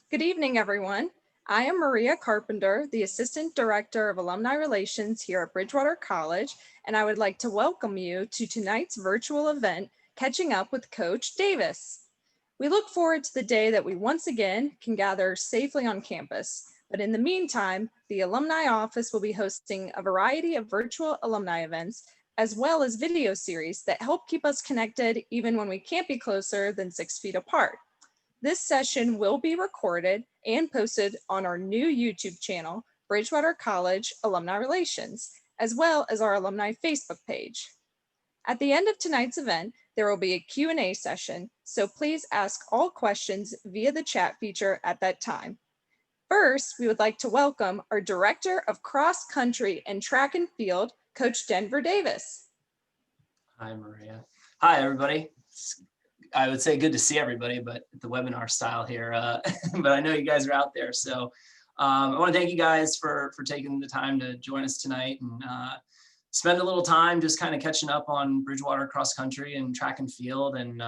Good evening, everyone. I am Maria Carpenter, the Assistant Director of Alumni Relations here at Bridgewater College, and I would like to welcome you to tonight's virtual event, Catching Up with Coach Davis. We look forward to the day that we once again can gather safely on campus. But in the meantime, the Alumni Office will be hosting a variety of virtual alumni events, as well as video series that help keep us connected even when we can't be closer than 6 feet apart. This session will be recorded and posted on our new YouTube channel, Bridgewater College Alumni Relations, as well as our alumni Facebook page. At the end of tonight's event, there will be a Q&A session, so please ask all questions via the chat feature at that time. First, we would like to welcome our Director of Cross Country and Track and Field, Coach Denver Davis. Hi, Maria. Hi, everybody. I would say good to see everybody, but the webinar style here. But I know you guys are out there. So I want to thank you guys for taking the time to join us tonight and spend a little time just kind of catching up on Bridgewater cross country and track and field and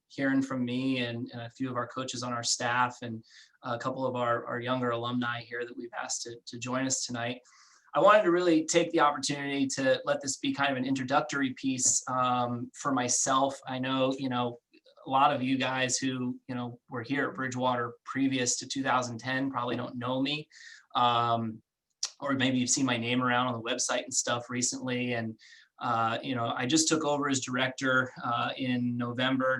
hearing from me and a few of our coaches on our staff and a couple of our younger alumni here that we've asked to join us tonight. I wanted to really take the opportunity to let this be kind of an introductory piece for myself. I know, a lot of you guys who, were here at Bridgewater previous to 2010 probably don't know me. Or maybe you've seen my name around on the website and stuff recently. And, I just took over as director in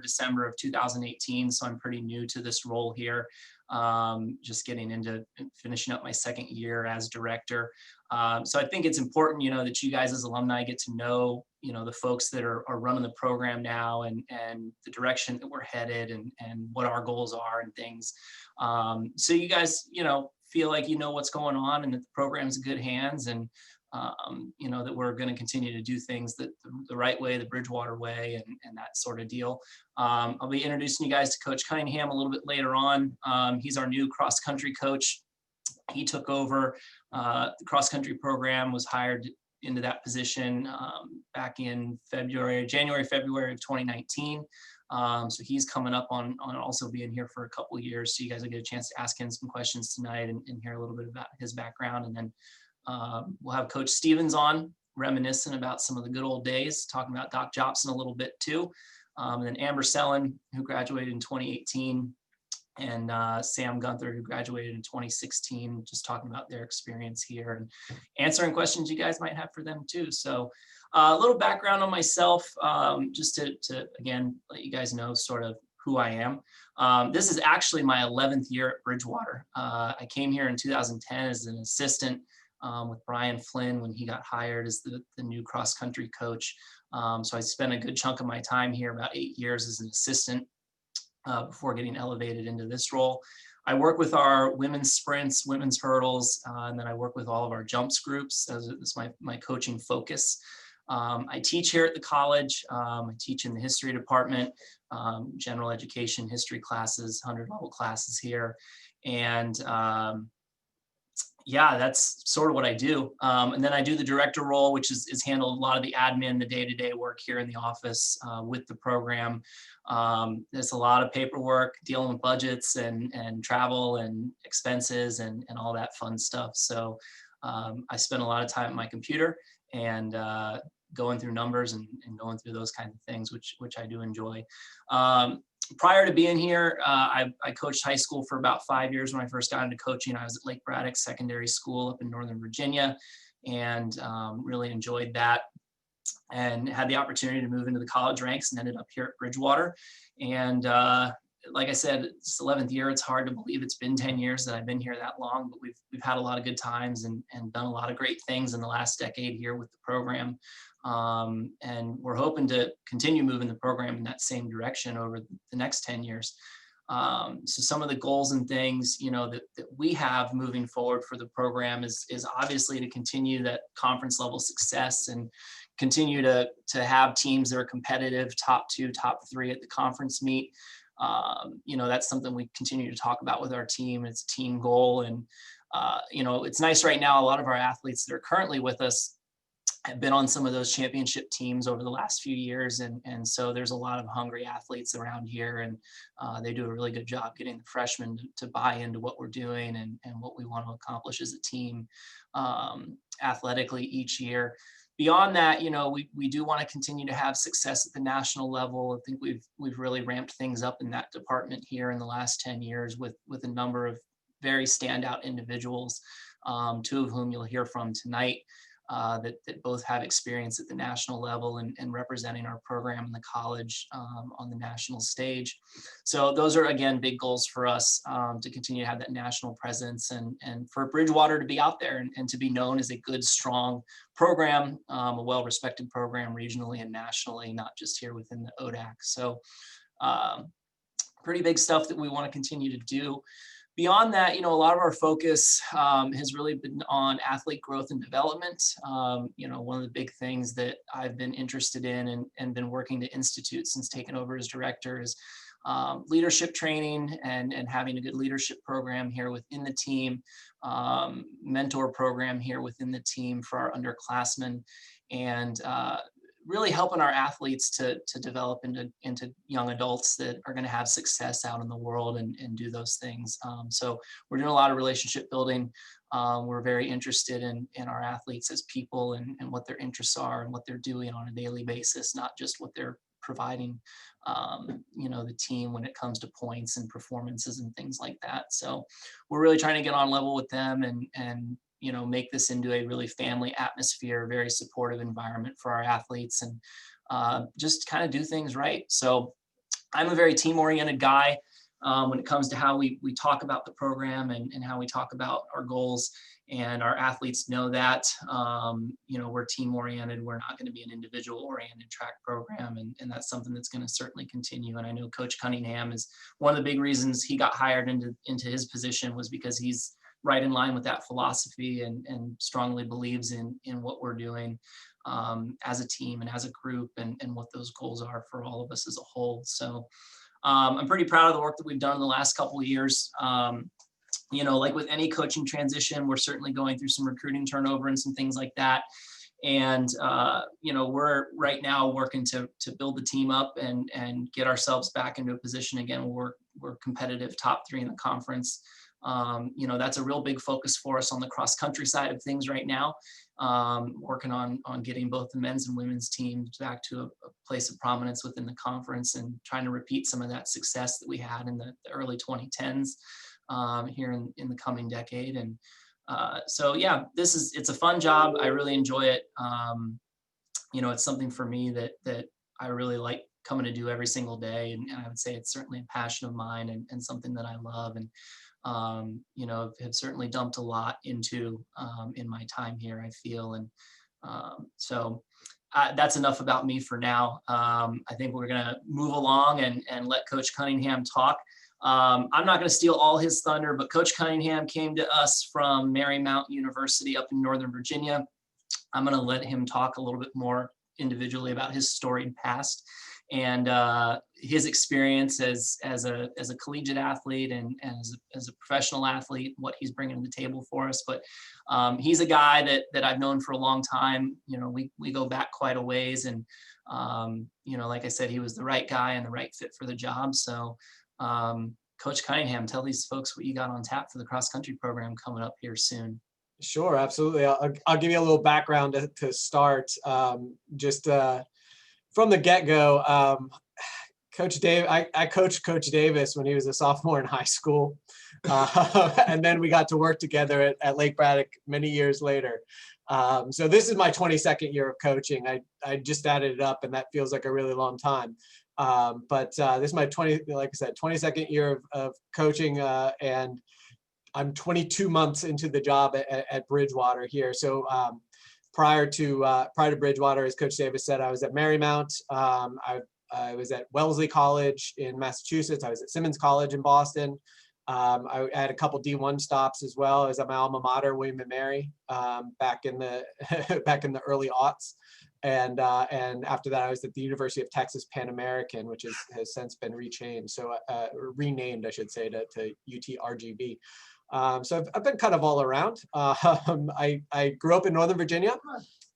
December of 2018. So I'm pretty new to this role here. Just getting into finishing up my second year as director. So I think it's important, that you guys as alumni get to know, the folks that are running the program now and the direction that we're headed and what our goals are and things. So you guys, feel like you know what's going on and that the program's in good hands and, that we're going to continue to do things the right way, the Bridgewater way and that sort of deal. I'll be introducing you guys to Coach Cunningham a little bit later on. He's our new cross country coach. He took over the cross country program, was hired into that position back in January, February of 2019. So he's coming up on also being here for a couple of years. So you guys will get a chance to ask him some questions tonight and hear a little bit about his background. And then we'll have Coach Stevens on, reminiscing about some of the good old days, talking about Doc Jobson a little bit too. And then Amber Celen, who graduated in 2018, and Sam Gunther, who graduated in 2016, just talking about their experience here and answering questions you guys might have for them too. So a little background on myself, just to again, let you guys know sort of who I am. This is actually my 11th year at Bridgewater. I came here in 2010 as an assistant with Brian Flynn when he got hired as the new cross country coach. So I spent a good chunk of my time here, about 8 years as an assistant before getting elevated into this role. I work with our women's sprints, women's hurdles, and then I work with all of our jumps groups. That's my coaching focus. I teach here at the college. I teach in the history department, general education, history classes, 100-level classes here. And yeah, that's sort of what I do. And then I do the director role, which is handled a lot of the admin, the day-to-day work here in the office with the program. There's a lot of paperwork, dealing with budgets and travel and expenses and all that fun stuff. So I spend a lot of time at my computer and going through numbers and going through those kinds of things, which I do enjoy. Prior to being here, I coached high school for about 5 years. When I first got into coaching, I was at Lake Braddock Secondary School up in Northern Virginia and really enjoyed that and had the opportunity to move into the college ranks and ended up here at Bridgewater. And like I said, it's 11th year. It's hard to believe it's been 10 years that I've been here that long, but we've had a lot of good times and done a lot of great things in the last decade here with the program. And we're hoping to continue moving the program in that same direction over the next 10 years. So some of the goals and things, that we have moving forward for the program is obviously to continue that conference level success and continue to have teams that are competitive, top 2, top 3 at the conference meet. That's something we continue to talk about with our team. It's a team goal. And, it's nice right now. A lot of our athletes that are currently with us I've been on some of those championship teams over the last few years, and so there's a lot of hungry athletes around here, and they do a really good job getting the freshmen to buy into what we're doing and what we want to accomplish as a team athletically each year. Beyond that, we do want to continue to have success at the national level. I think we've really ramped things up in that department here in the last 10 years with a number of very standout individuals, two of whom you'll hear from tonight. That both have experience at the national level and representing our program in the college on the national stage. So those are, again, big goals for us to continue to have that national presence and for Bridgewater to be out there and to be known as a good, strong program, a well-respected program regionally and nationally, not just here within the ODAC. So pretty big stuff that we want to continue to do. Beyond that, a lot of our focus has really been on athlete growth and development. One of the big things that I've been interested in and been working to institute since taking over as director is leadership training and having a good leadership program here within the team, mentor program here within the team for our underclassmen, and really helping our athletes to develop into young adults that are going to have success out in the world and do those things. So we're doing a lot of relationship building. We're very interested in our athletes as people and what their interests are and what they're doing on a daily basis, not just what they're providing, the team when it comes to points and performances and things like that. So we're really trying to get on level with them and make this into a really family atmosphere, very supportive environment for our athletes, and just kind of do things right. So I'm a very team-oriented guy when it comes to how we talk about the program and how we talk about our goals. And our athletes know that, we're team-oriented. We're not going to be an individual-oriented track program. And that's something that's going to certainly continue. And I know Coach Cunningham is one of the big reasons he got hired into his position was because he's right in line with that philosophy and strongly believes in what we're doing as a team and as a group and what those goals are for all of us as a whole. So I'm pretty proud of the work that we've done in the last couple of years. Like with any coaching transition, we're certainly going through some recruiting turnover and some things like that. And, we're right now working to build the team up and get ourselves back into a position again where we're competitive top 3 in the conference. That's a real big focus for us on the cross country side of things right now. Working on getting both the men's and women's teams back to a place of prominence within the conference and trying to repeat some of that success that we had in the early 2010s here in the coming decade. And so, yeah, it's a fun job. I really enjoy it. It's something for me that I really like coming to do every single day. And I would say it's certainly a passion of mine and something that I love. And have certainly dumped a lot into in my time here, I feel. And so that's enough about me for now. I think we're going to move along and let Coach Cunningham talk. I'm not going to steal all his thunder, but Coach Cunningham came to us from Marymount University up in Northern Virginia. I'm going to let him talk a little bit more individually about his storied past and his experience as a collegiate athlete and as a professional athlete, what he's bringing to the table for us. But he's a guy that I've known for a long time. We go back quite a ways, and like I said, he was the right guy and the right fit for the job. So Coach Cunningham, tell these folks what you got on tap for the cross country program coming up here soon. Sure, absolutely. I'll give you a little background to start. From the get-go, Coach Dave, I coached Coach Davis when he was a sophomore in high school. And then we got to work together at Lake Braddock many years later. So this is my 22nd year of coaching. I just added it up, and that feels like a really long time. But this is my 22nd year of coaching, and I'm 22 months into the job at Bridgewater here. So prior to Bridgewater, as Coach Davis said, I was at Marymount. I was at Wellesley College in Massachusetts. I was at Simmons College in Boston. I had a couple D1 stops as well. I was at my alma mater, William & Mary, back in the early aughts. And after that, I was at the University of Texas Pan American, which has since been renamed, I should say, to UT-RGB. So I've been kind of all around. I grew up in Northern Virginia.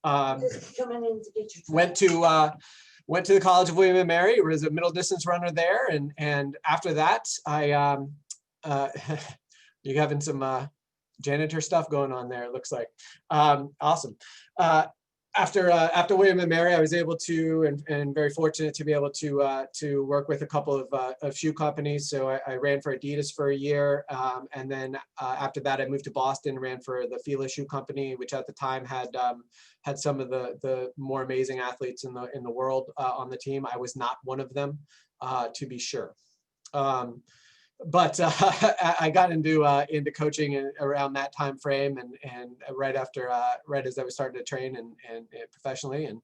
Just coming in to get your went to the College of William and Mary, was a middle distance runner there, and after that, you're having some janitor stuff going on there, it looks like. Awesome. After William and Mary, I was able to, and very fortunate to be able to work with a couple of shoe companies. So I ran for Adidas for a year, and then after that, I moved to Boston, ran for the Fila shoe company, which at the time had some of the more amazing athletes in the world on the team. I was not one of them, to be sure. But I got into coaching around that time frame, and right as I was starting to train and professionally, and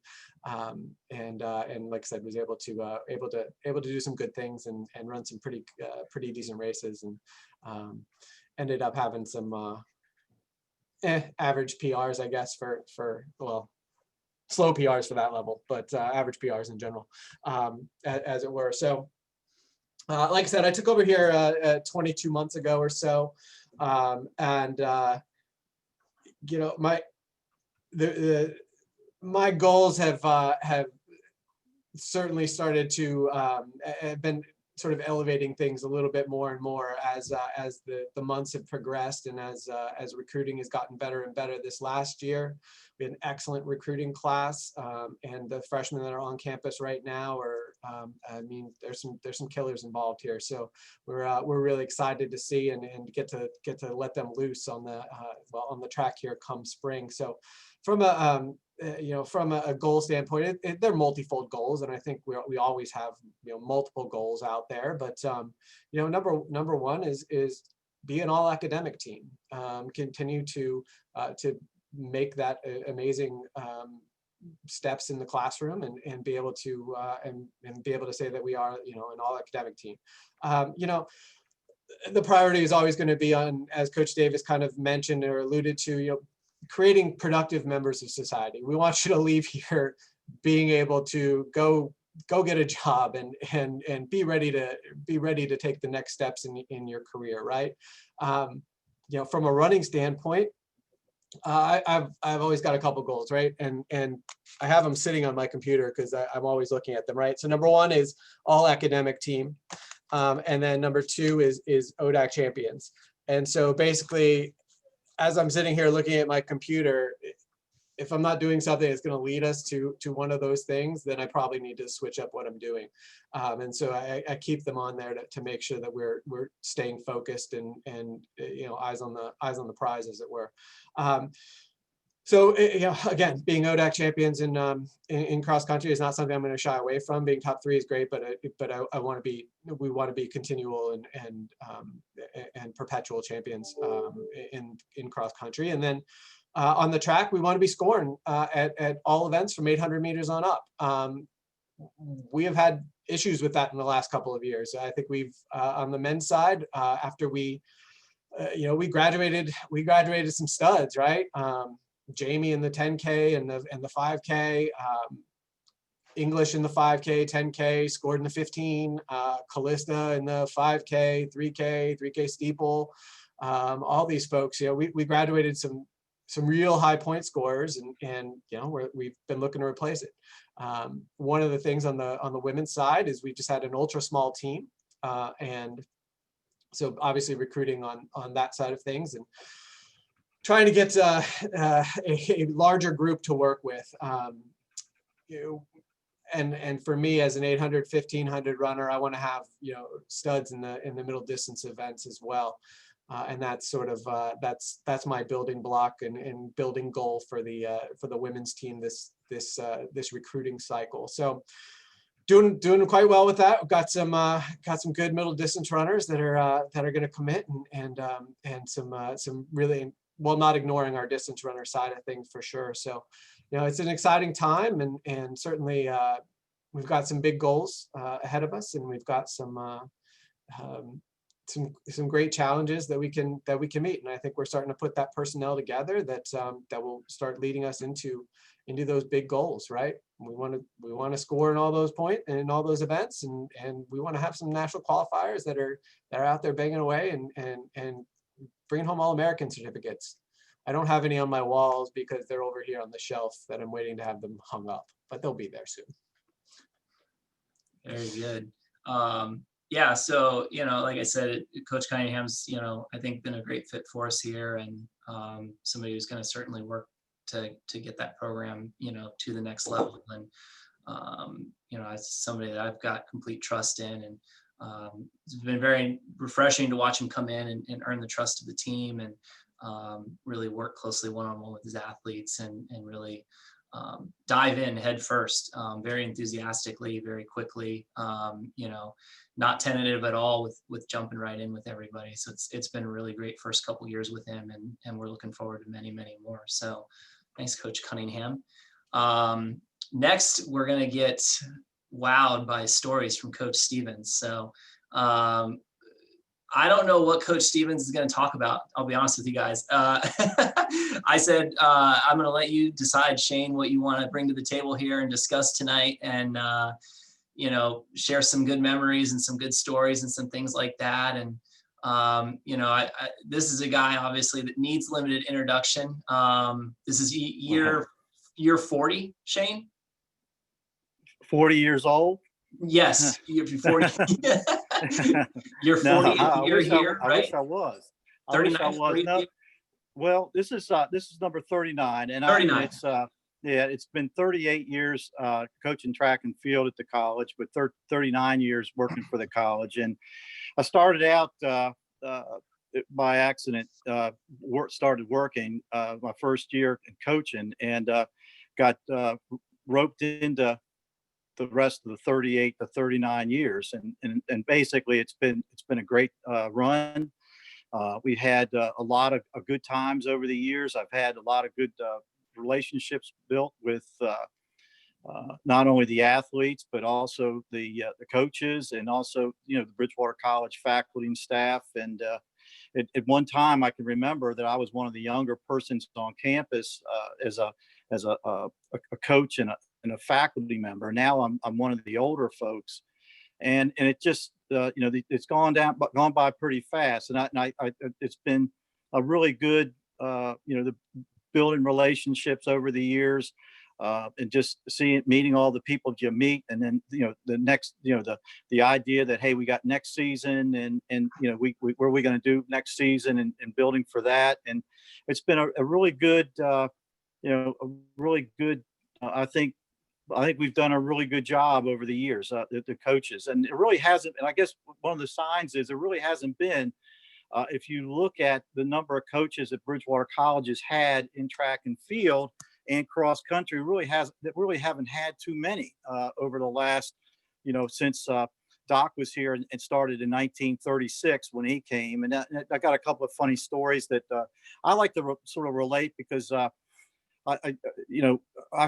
like I said, was able to do some good things and run some pretty decent races, and ended up having some average PRs, I guess, for well, slow PRs for that level, but average PRs in general, as it were. So. Like I said, I took over here 22 months ago or so, and you know, my goals have certainly started to have been sort of elevating things a little bit more and more as the months have progressed, and as recruiting has gotten better and better. This last year, we had an excellent recruiting class, and the freshmen that are on campus right now are, I mean, there's some killers involved here. So we're really excited to see and get to let them loose on the track here come spring. So from a goal standpoint, they're multifold goals, and I think we always have multiple goals out there. But number one is be an all academic team. Continue to make that amazing steps in the classroom, and be able to say that we are an all academic team. The priority is always going to be on, as Coach Davis kind of mentioned or alluded to, creating productive members of society. We want you to leave here being able to go get a job and be ready to take the next steps in your career, right? From a running standpoint, I've always got a couple goals, right? And I have them sitting on my computer because I'm always looking at them, right? So number one is all academic team, and then number two is ODAC champions. And so basically, as I'm sitting here looking at my computer, if I'm not doing something that's going to lead us to one of those things, then I probably need to switch up what I'm doing. And so I keep them on there to make sure that we're staying focused and eyes on the prize, as it were. So again, being ODAC champions in cross country is not something I'm going to shy away from. Being top 3 is great, but we want to be continual and perpetual champions in cross country. And then on the track, we want to be scoring at all events from 800 meters on up. We have had issues with that in the last couple of years. I think we've on the men's side, after we graduated some studs, right? Jamie in the 10K and the 5K, English in the 5K, 10K, scored in the 15, Callista in the 5K, 3K steeple. All these folks, we graduated some real high point scorers, and we've been looking to replace it. One of the things on the women's side is we just had an ultra small team, and so obviously recruiting on that side of things, and trying to get a larger group to work with. And for me, as an 800, 1500 runner, I want to have studs in the middle distance events as well. And that's sort of that's my building block and building goal for the women's team this recruiting cycle. So doing quite well with that. We've got some good middle distance runners that are going to commit, and some really, well, not ignoring our distance runner side of things for sure. So it's an exciting time, and certainly we've got some big goals ahead of us, and we've got some great challenges that we can meet. And I think we're starting to put that personnel together that will start leading us into those big goals, right? We want to score in all those points and in all those events, and we want to have some national qualifiers that are out there banging away and bringing home All-American certificates. I don't have any on my walls because they're over here on the shelf that I'm waiting to have them hung up, but they'll be there soon. Very good. Yeah, so, like I said, Coach Cunningham's, I think been a great fit for us here, and somebody who's going to certainly work to get that program, to the next level. And, as somebody that I've got complete trust in, and it's been very refreshing to watch him come in and earn the trust of the team, and really work closely one-on-one with his athletes, and really dive in head first, very enthusiastically, very quickly, not tentative at all with jumping right in with everybody. So it's been a really great first couple years with him, and we're looking forward to many, many more. So thanks, Coach Cunningham. Next, we're going to get wowed by stories from Coach Stevens. So I don't know what Coach Stevens is going to talk about. I'll be honest with you guys. I said, I'm going to let you decide, Shane, what you want to bring to the table here and discuss tonight, and, share some good memories and some good stories and some things like that. And, this is a guy, obviously, that needs limited introduction. This is year 40, Shane? 40 years old? Yes, you're 40. You're 40. No, You're here, I right? wish I was. 39. No, well, this is number 39, and 39. It's been 38 years coaching track and field at the college, but 39 years working for the college. And I started out by accident. Started working my first year in coaching, and got roped into the rest of the 38 to 39 years, and basically it's been a great run. We've had a lot of good times over the years. I've had a lot of good relationships built with not only the athletes, but also the coaches, and also the Bridgewater College faculty and staff. And at one time, I can remember that I was one of the younger persons on campus as a coach and a faculty member. Now I'm one of the older folks, and it just it's gone by pretty fast. And I it's been a really good the building relationships over the years, and just meeting all the people you meet, and then the next the idea that, hey, we got next season, and we what are we going to do next season, and building for that. And it's been a really good I think we've done a really good job over the years, the coaches, and it really hasn't. And I guess one of the signs is there really hasn't been. If you look at the number of coaches that Bridgewater College has had in track and field and cross country, really haven't had too many over the last, since Doc was here and started in 1936 when he came. And I got a couple of funny stories that I like to sort of relate, because I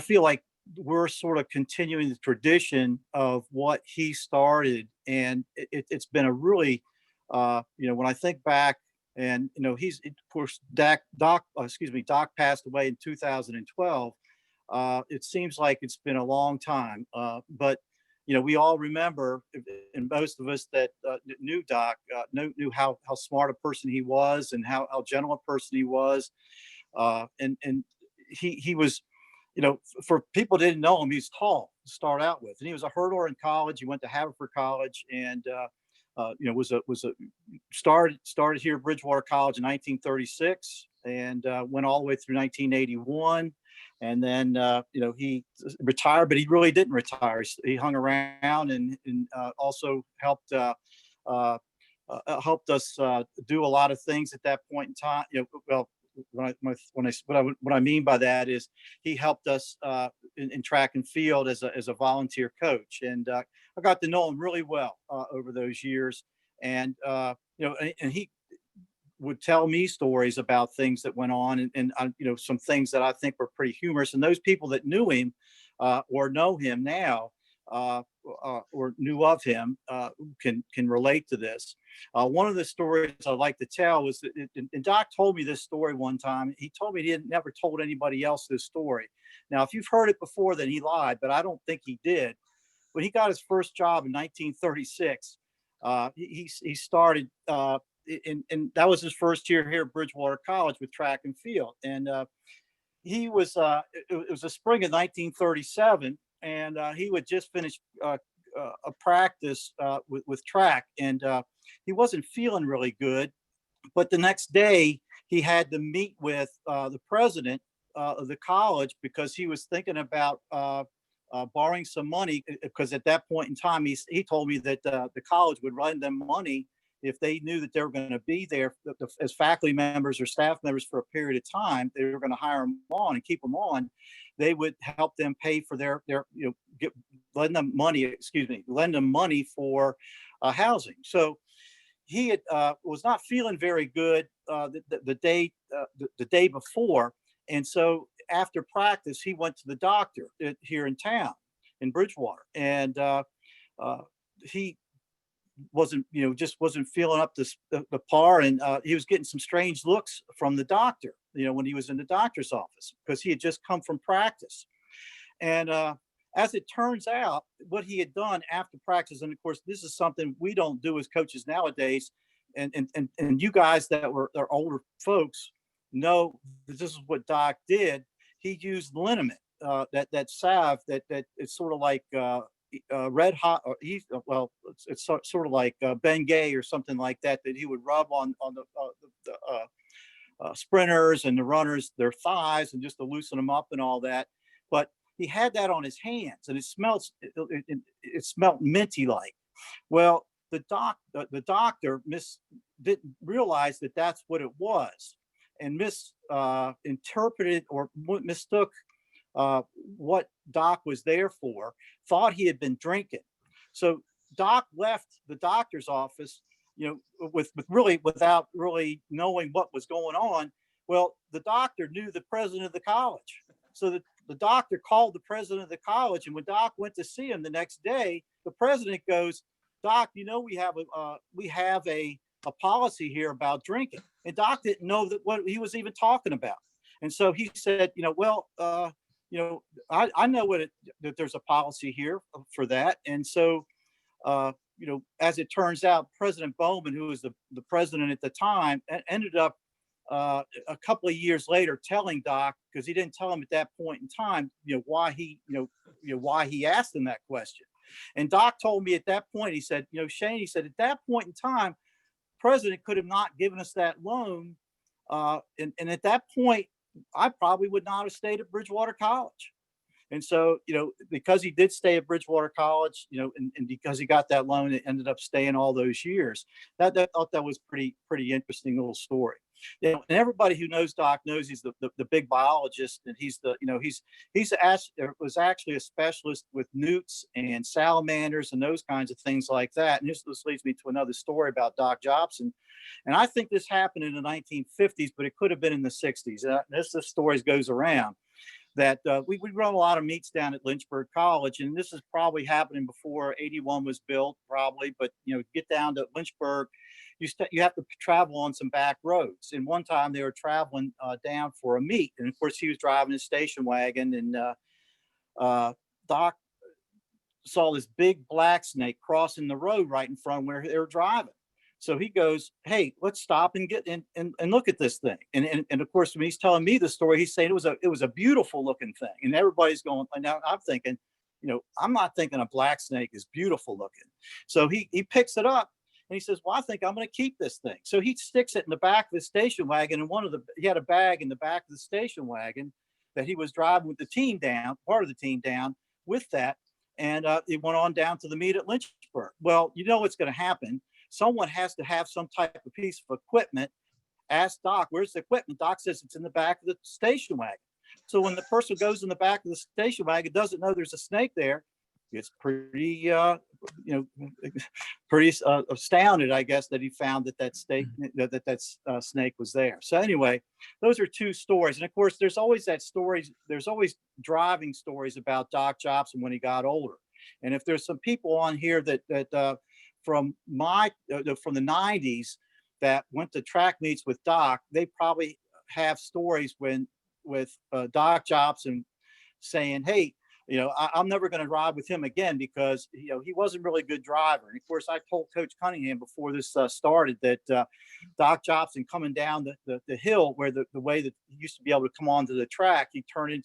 feel like we're sort of continuing the tradition of what he started, and it's been a really, when I think back, and he's, of course, Doc passed away in 2012. It seems like it's been a long time, but we all remember, and most of us that knew Doc knew how smart a person he was, and how gentle a person he was, and he was. For people who didn't know him, he's tall to start out with, and he was a hurdler in college. He went to Haverford College, and started here at Bridgewater College in 1936, and went all the way through 1981, and then he retired, but he really didn't retire. He hung around, and also helped us do a lot of things at that point in time. What I mean by that is he helped us in track and field as a volunteer coach, and I got to know him really well over those years. And and he would tell me stories about things that went on, and some things that I think were pretty humorous. And those people that knew him or know him now, or knew of him, can relate to this. One of the stories I like to tell was that, and Doc told me this story one time. He told me he had never told anybody else this story. Now, if you've heard it before, then he lied, but I don't think he did. When he got his first job in 1936, he started and that was his first year here at Bridgewater College with track and field. And he was, it was the spring of 1937, and he would just finish a practice with track, and he wasn't feeling really good. But the next day, he had to meet with the president of the college because he was thinking about borrowing some money. Because at that point in time, he told me that the college would lend them money if they knew that they were going to be there as faculty members or staff members for a period of time. They were going to hire them on and keep them on. They would help them pay for their lend them money for housing. So he had, was not feeling very good the day before, and so after practice he went to the doctor here in town in Bridgewater, and he wasn't just wasn't feeling up the par, and he was getting some strange looks from the doctor when he was in the doctor's office because he had just come from practice. And as it turns out, what he had done after practice, and of course, this is something we don't do as coaches nowadays, and you guys that are older folks know that this is what Doc did. He used liniment, that salve that it's sort of like red hot, or it's sort of like Bengay or something like that he would rub on the sprinters and the runners, their thighs, and just to loosen them up and all that. But he had that on his hands, and it smelled minty like. Well, the doctor didn't realize that that's what it was, and misinterpreted or mistook what Doc was there for, thought he had been drinking. So Doc left the doctor's office, without really knowing what was going on. Well, the doctor knew the president of the college. So the doctor called the president of the college, and when Doc went to see him the next day, the president goes, "Doc, we have a policy here about drinking." And Doc didn't know what he was even talking about. And so he said, I know that there's a policy here for that. And so, as it turns out, President Bowman, who was the president at the time, ended up a couple of years later telling Doc, because he didn't tell him at that point in time, why he asked him that question. And Doc told me at that point, he said, Shane, he said, at that point in time, president could have not given us that loan. And at that point, I probably would not have stayed at Bridgewater College. And so, because he did stay at Bridgewater College, and because he got that loan, it ended up staying all those years. I thought that was pretty interesting little story. And everybody who knows Doc knows he's the big biologist, and was actually a specialist with newts and salamanders and those kinds of things like that. And this leads me to another story about Doc Jobson. And I think this happened in the 1950s, but it could have been in the 60s. This story goes around that we run a lot of meets down at Lynchburg College, and this is probably happening before 81 was built, probably. But get down to Lynchburg, you have to travel on some back roads. And one time they were traveling down for a meet, and of course he was driving his station wagon, and Doc saw this big black snake crossing the road right in front of where they were driving. So he goes, "Hey, let's stop and get in and look at this thing." And of course, when he's telling me the story, he's saying it was a beautiful looking thing. And everybody's going, now I'm thinking, I'm not thinking a black snake is beautiful looking. So he picks it up and he says, "Well, I think I'm going to keep this thing." So he sticks it in the back of the station wagon, and he had a bag in the back of the station wagon that he was driving with the team down, part of the team down with that. And it went on down to the meet at Lynchburg. Well, what's going to happen. Someone has to have some type of piece of equipment. Ask Doc, "Where's the equipment?" Doc says, "It's in the back of the station wagon." So when the person goes in the back of the station wagon, doesn't know there's a snake there, it's pretty astounded, I guess, that he found that snake was there. So anyway, those are two stories. And of course, there's always driving stories about Doc Jobson when he got older. And if there's some people on here that from the 90s that went to track meets with Doc, they probably have stories with Doc Jobson saying, "Hey, I'm never going to ride with him again because, he wasn't really a good driver. And of course, I told Coach Cunningham before this started that Doc Jobson coming down the hill where the way that he used to be able to come onto the track, he turned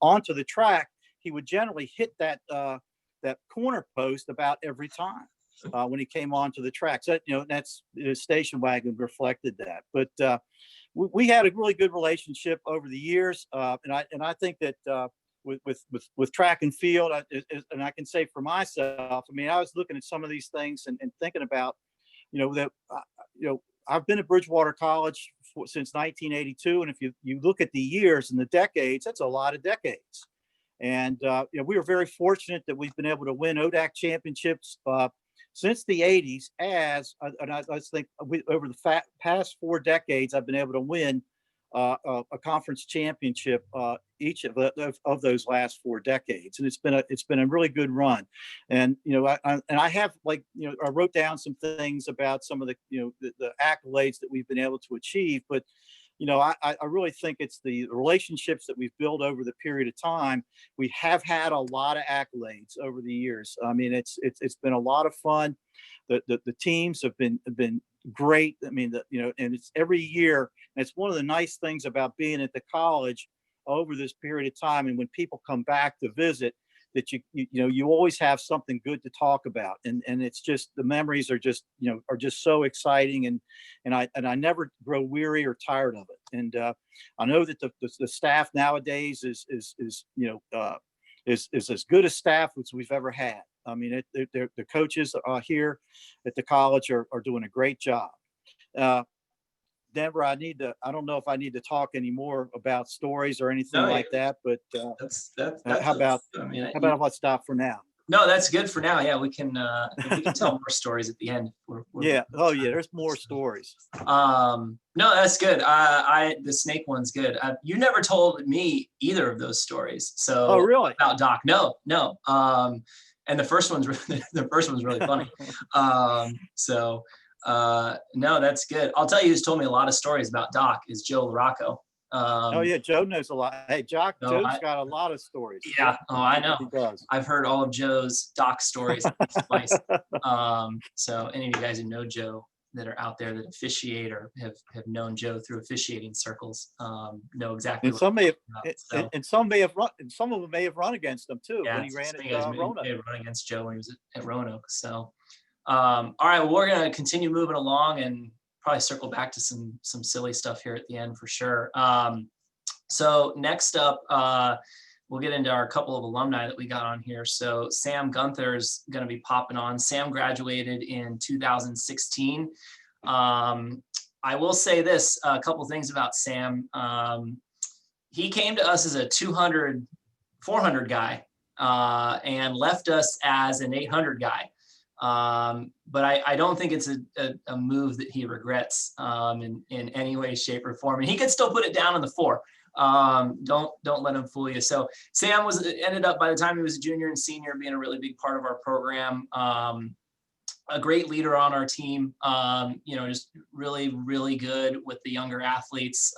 onto the track. He would generally hit that corner post about every time when he came onto the track. So, that's the station wagon reflected that. But we had a really good relationship over the years, and I think that with track and field, and I can say for myself, I mean, I was looking at some of these things and thinking about, that I've been at Bridgewater College since 1982, and if you look at the years and the decades, that's a lot of decades. And we were very fortunate that we've been able to win ODAC championships since the 80s. And I think over the past 4 decades, I've been able to win a conference championship each of those last 4 decades, and it's been a really good run. And I have I wrote down some things about some of the the accolades that we've been able to achieve, but I really think it's the relationships that we've built over the period of time. We have had a lot of accolades over the years. I mean, it's been a lot of fun. The teams have been great. I mean, and it's every year. And it's one of the nice things about being at the college over this period of time. And when people come back to visit, that you always have something good to talk about, and it's just the memories are just so exciting, and I never grow weary or tired of it. And I know that the staff nowadays is as good a staff as we've ever had. I mean, the coaches here at the college are doing a great job. Denver, I don't know if I need to talk anymore about stories or anything like that, but how about if I stop for now? No, that's good for now. Yeah, we can tell more stories at the end. There's more stories. No, that's good. The snake one's good. You never told me either of those stories. So oh, really? About Doc? No. And the first one's really funny. No, that's good. I'll tell you who's told me a lot of stories about Doc is Joe LaRocco. Joe knows a lot. Hey, Joe's got a lot of stories. Yeah. Oh, I know. He does. I've heard all of Joe's Doc stories twice. So any of you guys who know Joe that are out there that officiate or have known Joe through officiating circles know exactly. And some may have run, and some of them may have run against him too when he ran at Roanoke. May have run against Joe when he was at Roanoke. So. All right, well, we're going to continue moving along and probably circle back to some silly stuff here at the end for sure. So next up, we'll get into our couple of alumni that we got on here. So Sam Gunther is going to be popping on. Sam graduated in 2016. I will say this, a couple things about Sam. He came to us as a 200, 400 guy and left us as an 800 guy. But I don't think it's a move that he regrets in any way, shape, or form. And he could still put it down in the 4. Don't let him fool you. So Sam ended up, by the time he was a junior and senior, being a really big part of our program. A great leader on our team. Just really, really good with the younger athletes.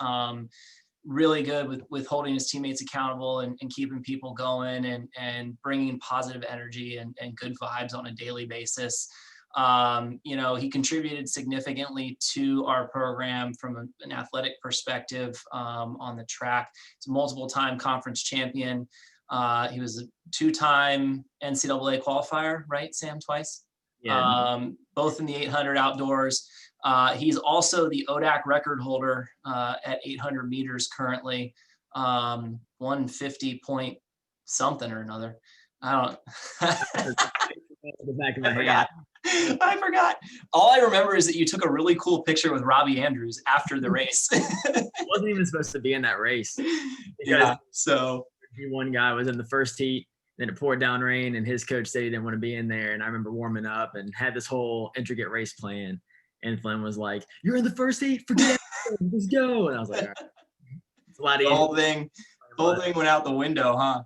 Really good with holding his teammates accountable and keeping people going and bringing positive energy and good vibes on a daily basis. He contributed significantly to our program from an athletic perspective on the track. He's a multiple-time conference champion. He was a 2-time NCAA qualifier, right, Sam? Twice? Yeah. Both in the 800 outdoors. He's also the ODAC record holder at 800 meters currently, 150 point something or another. I forgot. All I remember is that you took a really cool picture with Robbie Andrews after the race. Wasn't even supposed to be in that race. Yeah. So one guy was in the first heat, then it poured down rain, and his coach said he didn't want to be in there. And I remember warming up and had this whole intricate race plan. And Flynn was like, "You're in the first heat, forget it, let's go." And I was like, all right. It's a lot easier. The whole thing went out the window, huh?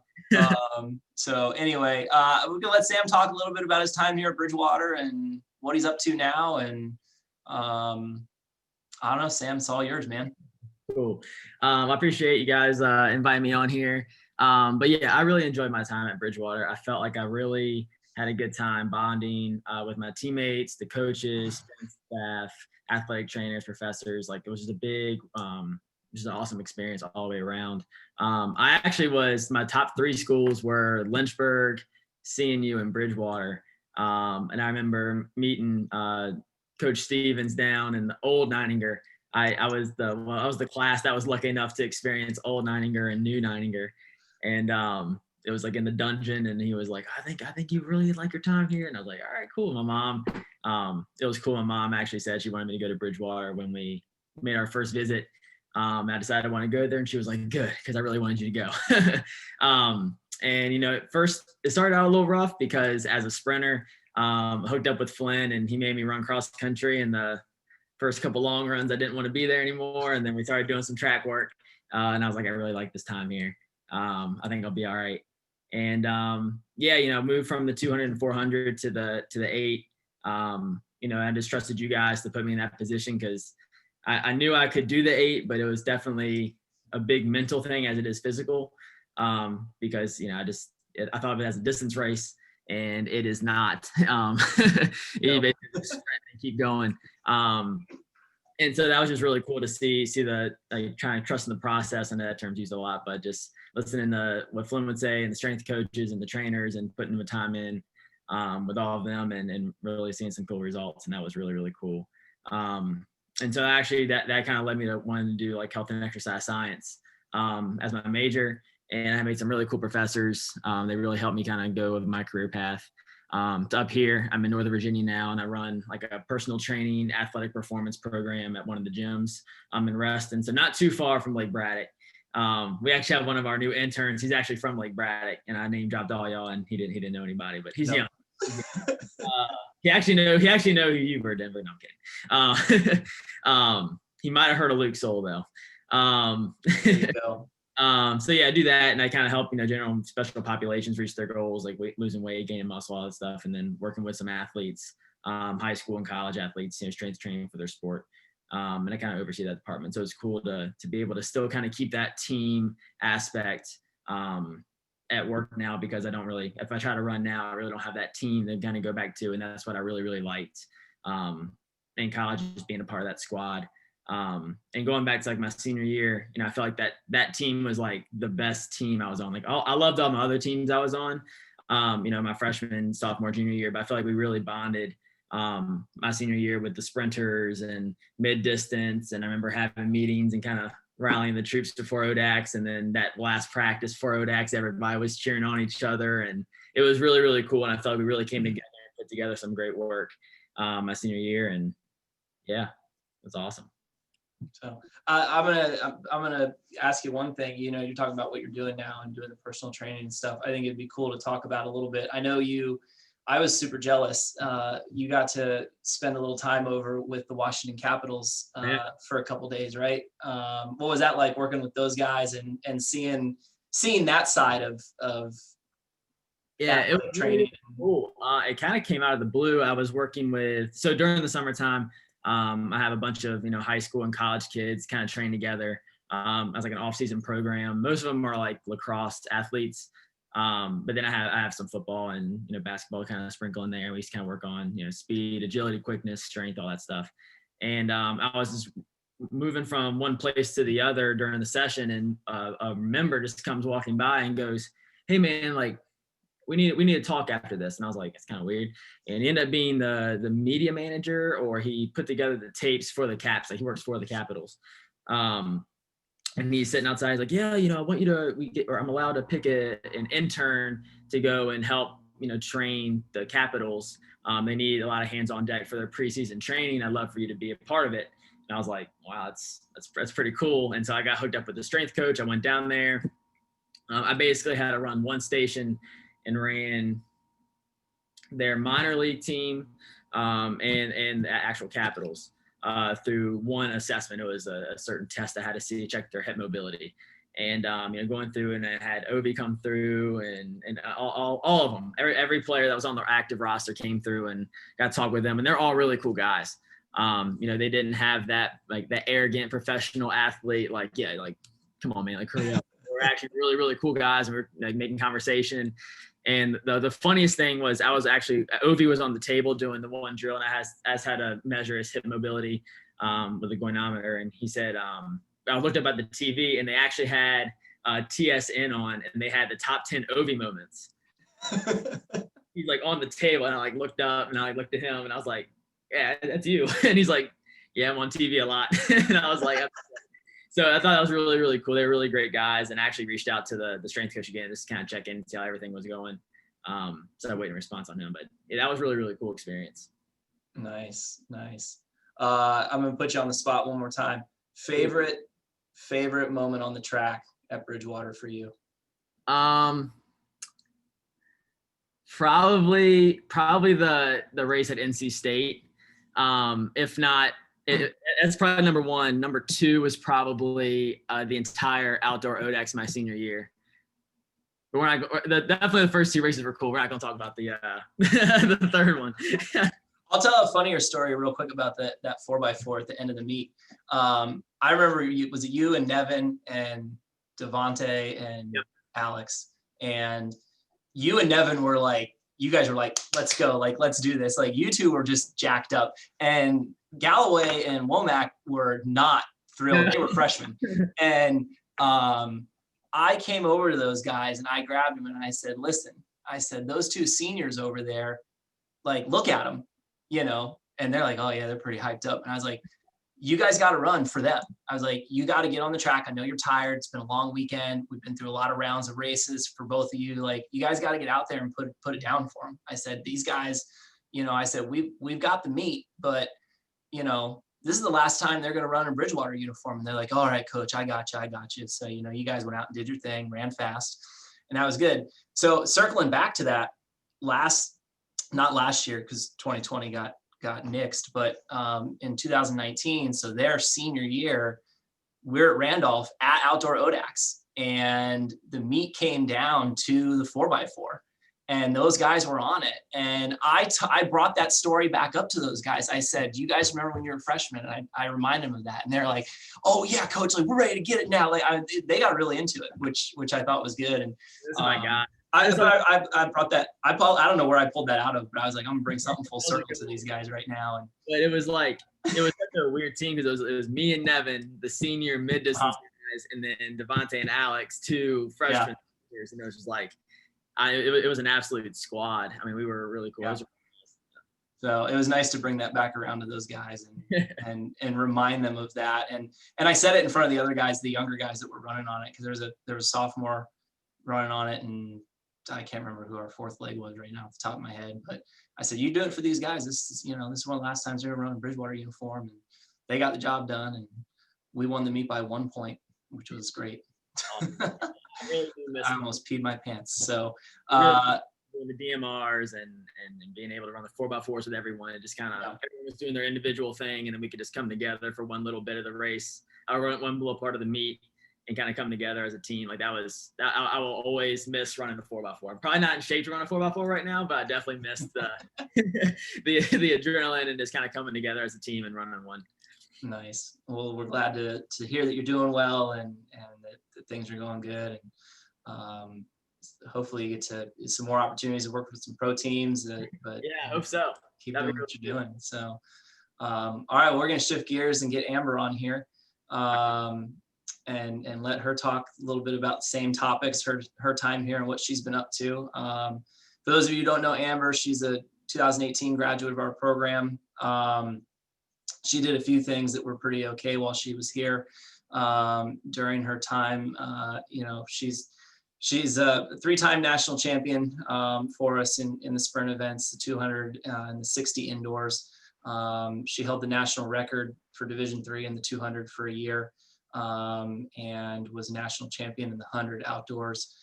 So anyway, we're gonna let Sam talk a little bit about his time here at Bridgewater and what he's up to now. And I don't know, Sam, it's all yours, man. Cool. I appreciate you guys inviting me on here. But yeah, I really enjoyed my time at Bridgewater. I felt like I really had a good time bonding with my teammates, the coaches, staff, athletic trainers, professors. Like it was just a big, just an awesome experience all the way around. I actually my top 3 schools were Lynchburg, CNU, and Bridgewater. And I remember meeting Coach Stevens down in the old Nininger. I was the class that was lucky enough to experience old Nininger and new Nininger. And it was like in the dungeon, and he was like, I think you really like your time here. And I was like, all right, cool. My mom, it was cool. My mom actually said she wanted me to go to Bridgewater when we made our first visit. I decided I want to go there, and she was like, good, because I really wanted you to go. And at first it started out a little rough because as a sprinter, hooked up with Flynn, and he made me run cross country. And the first couple long runs, I didn't want to be there anymore. And then we started doing some track work, and I was like, I really like this time here. I think I'll be all right. And moved from the 200 and 400 to the 8. I just trusted you guys to put me in that position because I knew I could do the 8, but it was definitely a big mental thing as it is physical. Because I thought of it as a distance race, and it is not. You basically sprint and keep going. And so that was just really cool to see the trying to trust in the process. I know that term's used a lot, but just listening to what Flynn would say and the strength coaches and the trainers and putting the time in with all of them and really seeing some cool results. And that was really, really cool. And so actually that kind of led me to wanting to do like health and exercise science as my major. And I made some really cool professors. They really helped me kind of go with my career path. To up here, I'm in Northern Virginia now, and I run like a personal training athletic performance program at one of the gyms in Reston. So not too far from Lake Braddock. We actually have one of our new interns. He's actually from Lake Braddock, and I name dropped all y'all, and he didn't know anybody, but he's young. He actually know who you were, Denver. No, I'm kidding. He might have heard of Luke Soul though. There you go. So yeah, I do that, and I kind of help general special populations reach their goals, like losing weight, gaining muscle, all that stuff, and then working with some athletes, high school and college athletes, strength training for their sport. And I kind of oversee that department. So it's cool to be able to still kind of keep that team aspect at work now, because if I try to run now, I really don't have that team to kind of go back to, and that's what I really, really liked in college, just being a part of that squad. And going back to like my senior year, I felt like that team was like the best team I was on. Like I loved all my other teams I was on, my freshman, sophomore, junior year, but I felt like we really bonded my senior year with the sprinters and mid distance. And I remember having meetings and kind of rallying the troops before ODAX. And then that last practice for ODAX, everybody was cheering on each other. And it was really, really cool. And I felt like we really came together and put together some great work my senior year. And yeah, it was awesome. So I'm gonna ask you one thing. You're talking about what you're doing now and doing the personal training and stuff. I think it'd be cool to talk about a little bit. I know I was super jealous. You got to spend a little time over with the Washington Capitals for a couple days, right? What was that like, working with those guys and seeing that side of it was training? Really cool. It kind of came out of the blue. I was working so during the summertime. I have a bunch of high school and college kids kind of train together as like an off-season program. Most of them are like lacrosse athletes, but then I have some football and basketball kind of sprinkle in there. We just kind of work on speed, agility, quickness, strength, all that stuff. And I was just moving from one place to the other during the session, and a member just comes walking by and goes, "Hey man, like we need to talk after this." And I was like, it's kind of weird. And he ended up being the media manager, or he put together the tapes for the Caps. Like he works for the Capitals. And he's sitting outside. He's like, yeah, I want you to, I'm allowed to pick an intern to go and help, train the Capitals. They need a lot of hands on deck for their preseason training. I'd love for you to be a part of it. And I was like, wow, that's pretty cool. And so I got hooked up with the strength coach. I went down there. I basically had to run one station and ran their minor league team and the actual Capitals through one assessment. It was a certain test I had to see, check their hip mobility. And going through, and I had Obi come through, and all of them, every player that was on their active roster came through, and got to talk with them. And they're all really cool guys. They didn't have that, like, that arrogant professional athlete, like, yeah, like, come on, man, like, hurry up. were actually really, really cool guys, and we were like making conversation. And the funniest thing was I was actually, Ovi was on the table doing the one drill, and I had to measure his hip mobility with a goniometer. And he said, I looked up at the TV, and they actually had TSN on, and they had the top 10 Ovi moments. He's like on the table, and I like looked up, and I like looked at him, and I was like, yeah, that's you. And he's like, yeah, I'm on TV a lot. And I was like, so I thought that was really, really cool. They were really great guys, and I actually reached out to the strength coach again, just to kind of check in and see how everything was going. So I waited a response on him, but yeah, that was really, really cool experience. Nice. I'm gonna put you on the spot one more time. Favorite moment on the track at Bridgewater for you? Probably the race at NC State. If not, that's probably number one. Number two was probably the entire outdoor ODAX my senior year. But definitely the first two races were cool. We're not gonna talk about the the third one. I'll tell a funnier story real quick about that 4x4 at the end of the meet. I remember was it you and Nevin and Devontae and Alex, and you and Nevin were like, you guys were like, let's go, like, let's do this. Like, you two were just jacked up, and Galloway and Womack were not thrilled. They were freshmen. And I came over to those guys and I grabbed them and I said, listen, I said, those two seniors over there, like, look at them, you know? And they're like, oh yeah, they're pretty hyped up. And I was like, you guys got to run for them. I was like, you got to get on the track. I know you're tired. It's been a long weekend. We've been through a lot of rounds of races for both of you. Like, you guys got to get out there and put it down for them. I said, these guys, you know, I said, we've got the meet, but you know, this is the last time they're going to run in Bridgewater uniform. And they're like, all right, coach, I got you. So, you know, you guys went out and did your thing, ran fast, and that was good. So circling back to that not last year, because 2020 got nixed, but in 2019, so their senior year, we're at Randolph at Outdoor ODAX, and the meet came down to the 4x4, and those guys were on it. And I brought that story back up to those guys. I said, do you guys remember when you were freshmen? And I reminded them of that, and they're like, oh yeah, coach, like, we're ready to get it now. Like, they got really into it, which I thought was good. And Oh my God. I brought that. I don't know where I pulled that out of, but I was like, I'm gonna bring something full circle to these guys right now. And But it was such a weird team, because it was me and Nevin, the senior mid distance guys, and then Devontae and Alex, two freshmen years, and it was just like, it was an absolute squad. I mean, we were really cool. Yeah. So it was nice to bring that back around to those guys and remind them of that. And I said it in front of the other guys, the younger guys that were running on it, because there was a sophomore running on it, and I can't remember who our fourth leg was right now off the top of my head, but I said, you do it for these guys. This is one of the last times they're running Bridgewater uniform, and they got the job done, and we won the meet by 1 point, which was great. I really do miss I almost peed my pants. So doing the DMRs and being able to run the 4x4s with everyone. It just kind of, everyone was doing their individual thing, and then we could just come together for one little bit of the race, or one little part of the meet, and kind of come together as a team. Like, I will always miss running the 4x4. I'm probably not in shape to run a 4x4 right now, but I definitely missed the adrenaline and just kind of coming together as a team and running one. Nice. Well, we're glad to hear that you're doing well, and that things are going good. And hopefully you get some more opportunities to work with some pro teams. But yeah, I hope so. Keep doing what you're doing. So, all right, we're going to shift gears and get Amber on here. And let her talk a little bit about the same topics, her time here and what she's been up to. For those of you who don't know Amber, she's a 2018 graduate of our program. She did a few things that were pretty okay while she was here during her time. She's a 3-time national champion for us in the sprint events, the 200 and the 60 indoors. She held the national record for Division III in the 200 for a year. And was national champion in the 100 outdoors.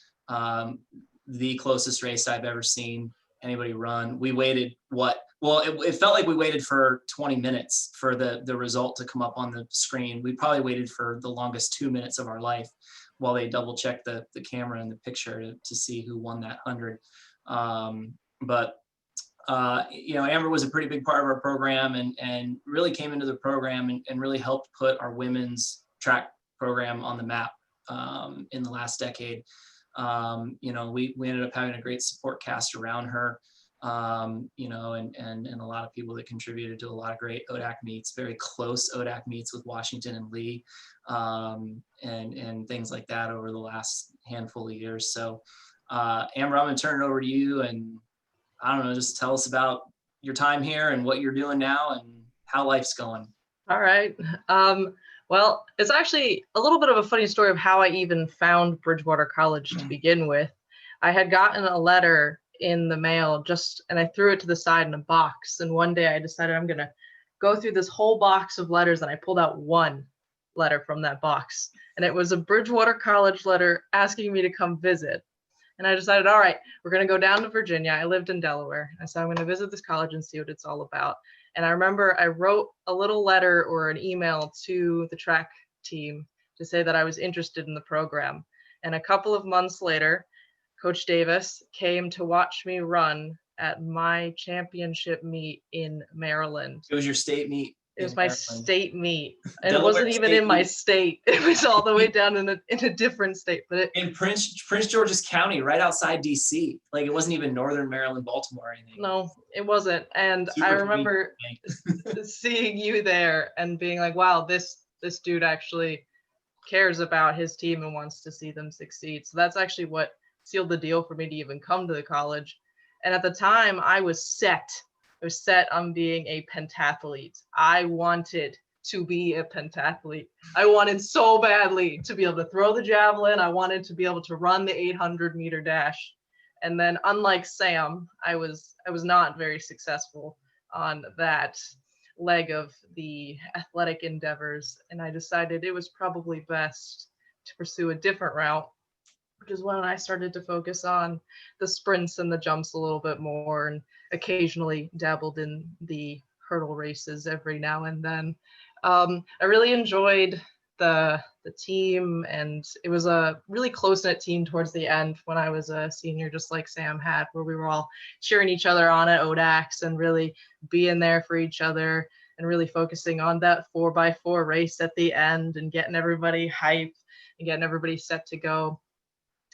The closest race I've ever seen anybody run. We waited it felt like we waited for 20 minutes for the result to come up on the screen. We probably waited for the longest 2 minutes of our life while they double checked the camera and the picture to see who won that 100. Amber was a pretty big part of our program, and really came into the program and really helped put our women's track program on the map. in the last decade. We ended up having a great support cast around her, and a lot of people that contributed to a lot of great ODAC meets, very close ODAC meets with Washington and Lee, and things like that over the last handful of years. So, Amber, I'm gonna turn it over to you, and I don't know, just tell us about your time here and what you're doing now and how life's going. All right. Well, it's actually a little bit of a funny story of how I even found Bridgewater College to begin with. I had gotten a letter in the mail and I threw it to the side in a box. And one day I decided I'm going to go through this whole box of letters, and I pulled out one letter from that box. And it was a Bridgewater College letter asking me to come visit. And I decided, all right, we're going to go down to Virginia. I lived in Delaware. I said, I'm going to visit this college and see what it's all about. And I remember I wrote a little letter or an email to the track team to say that I was interested in the program. And a couple of months later, Coach Davis came to watch me run at my championship meet in Maryland. It was your state meet. It was my state meet, and Delaware it wasn't even state in my meet. state. It was all the way down in a different state. But In Prince George's County, right outside DC. Like, it wasn't even Northern Maryland, Baltimore, or anything. no, it wasn't. And Super I remember convenient. seeing you there and being like, wow, this dude actually cares about his team and wants to see them succeed. So that's actually what sealed the deal for me to even come to the college. And at the time, I was set on being a pentathlete. I wanted to be a pentathlete. I wanted so badly to be able to throw the javelin. I wanted to be able to run the 800-meter dash. And then, unlike Sam, I was not very successful on that leg of the athletic endeavors. And I decided it was probably best to pursue a different route, which is when I started to focus on the sprints and the jumps a little bit more, and occasionally dabbled in the hurdle races every now and then. I really enjoyed the team, and it was a really close-knit team towards the end when I was a senior, just like Sam had, where we were all cheering each other on at ODACs and really being there for each other and really focusing on that 4x4 race at the end and getting everybody hyped and getting everybody set to go.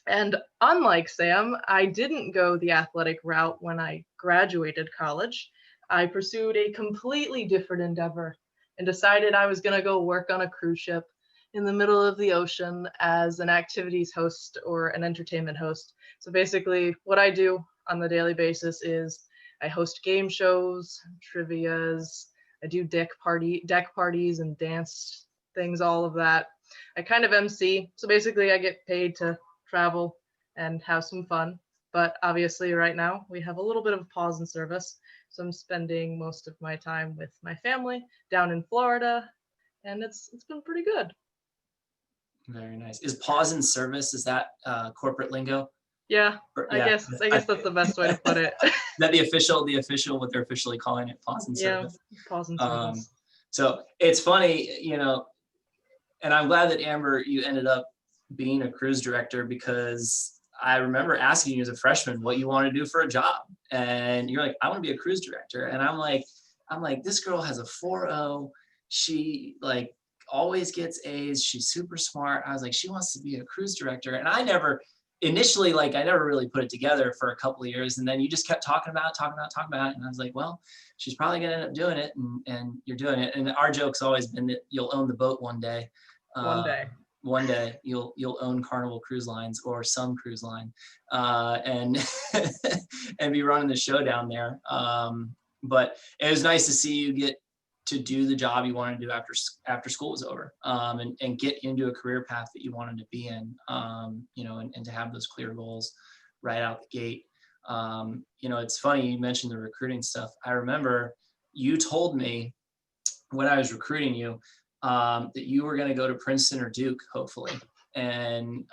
And unlike Sam, I didn't go the athletic route when I graduated college. I pursued a completely different endeavor and decided I was going to go work on a cruise ship in the middle of the ocean as an activities host or an entertainment host. So basically what I do on the daily basis is I host game shows, trivias, I do deck parties and dance things, all of that. I kind of MC. So basically I get paid to travel and have some fun. But obviously right now we have a little bit of a pause in service. So I'm spending most of my time with my family down in Florida, and it's been pretty good. Very nice. Is pause in service, is that corporate lingo? Yeah, I guess that's the best way to put it. Is that the official, what they're officially calling it, pause in Yeah, service? pause in service. So it's funny, and I'm glad that Amber, you ended up being a cruise director, because I remember asking you as a freshman what you want to do for a job. And you're like, I want to be a cruise director. And I'm like, this girl has a 4.0. She like always gets A's. She's super smart. I was like, she wants to be a cruise director. And I never really put it together for a couple of years. And then you just kept talking about it. And I was like, well, she's probably going to end up doing it. And you're doing it. And our joke's always been that you'll own the boat one day. One day you'll own Carnival Cruise Lines or some cruise line, and and be running the show down there. But it was nice to see you get to do the job you wanted to do after school was over, and get into a career path that you wanted to be in, and to have those clear goals right out the gate. It's funny you mentioned the recruiting stuff. I remember you told me when I was recruiting you, that you were going to go to Princeton or Duke, hopefully. And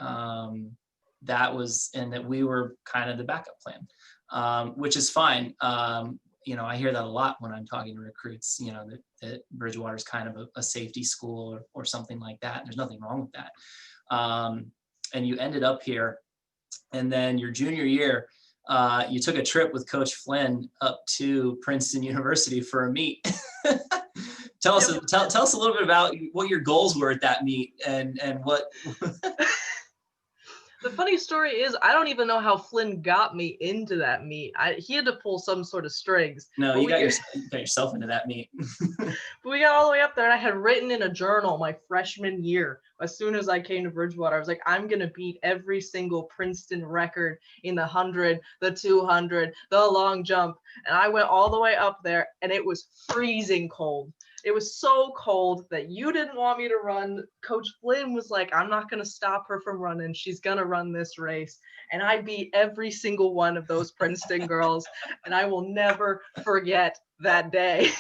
that we were kind of the backup plan, which is fine. I hear that a lot when I'm talking to recruits, that Bridgewater is kind of a safety school or something like that. There's nothing wrong with that. And you ended up here. And then your junior year, you took a trip with Coach Flynn up to Princeton University for a meet. Tell us a little bit about what your goals were at that meet and what. The funny story is, I don't even know how Flynn got me into that meet. He had to pull some sort of strings. No, But you got, we- you got yourself into that meet. But we got all the way up there, and I had written in a journal my freshman year. As soon as I came to Bridgewater, I was like, I'm going to beat every single Princeton record in the 100, the 200, the long jump. And I went all the way up there, and it was freezing cold. It was so cold that you didn't want me to run. Coach Flynn was like, I'm not going to stop her from running. She's going to run this race. And I beat every single one of those Princeton girls. And I will never forget that day.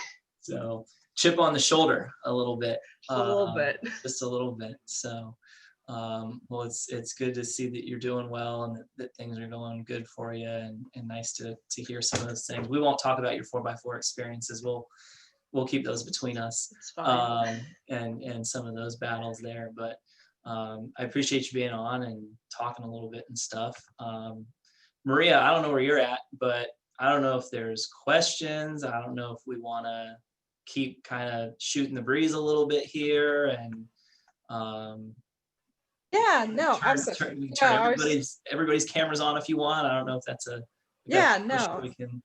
So chip on the shoulder a little bit. Just a little bit. Just a little bit. So, well, it's good to see that you're doing well and that things are going good for you, and nice to hear some of those things. We won't talk about your 4x4 experiences. We'll keep those between us, It's fine. and some of those battles there. But I appreciate you being on and talking a little bit and stuff. Maria, I don't know where you're at, but I don't know if there's questions. I don't know if we want to keep kind of shooting the breeze a little bit here, and Yeah, no, absolutely. we can turn Yeah, I was- everybody's cameras on if you want. I don't know if that's a Yeah, push no. we can.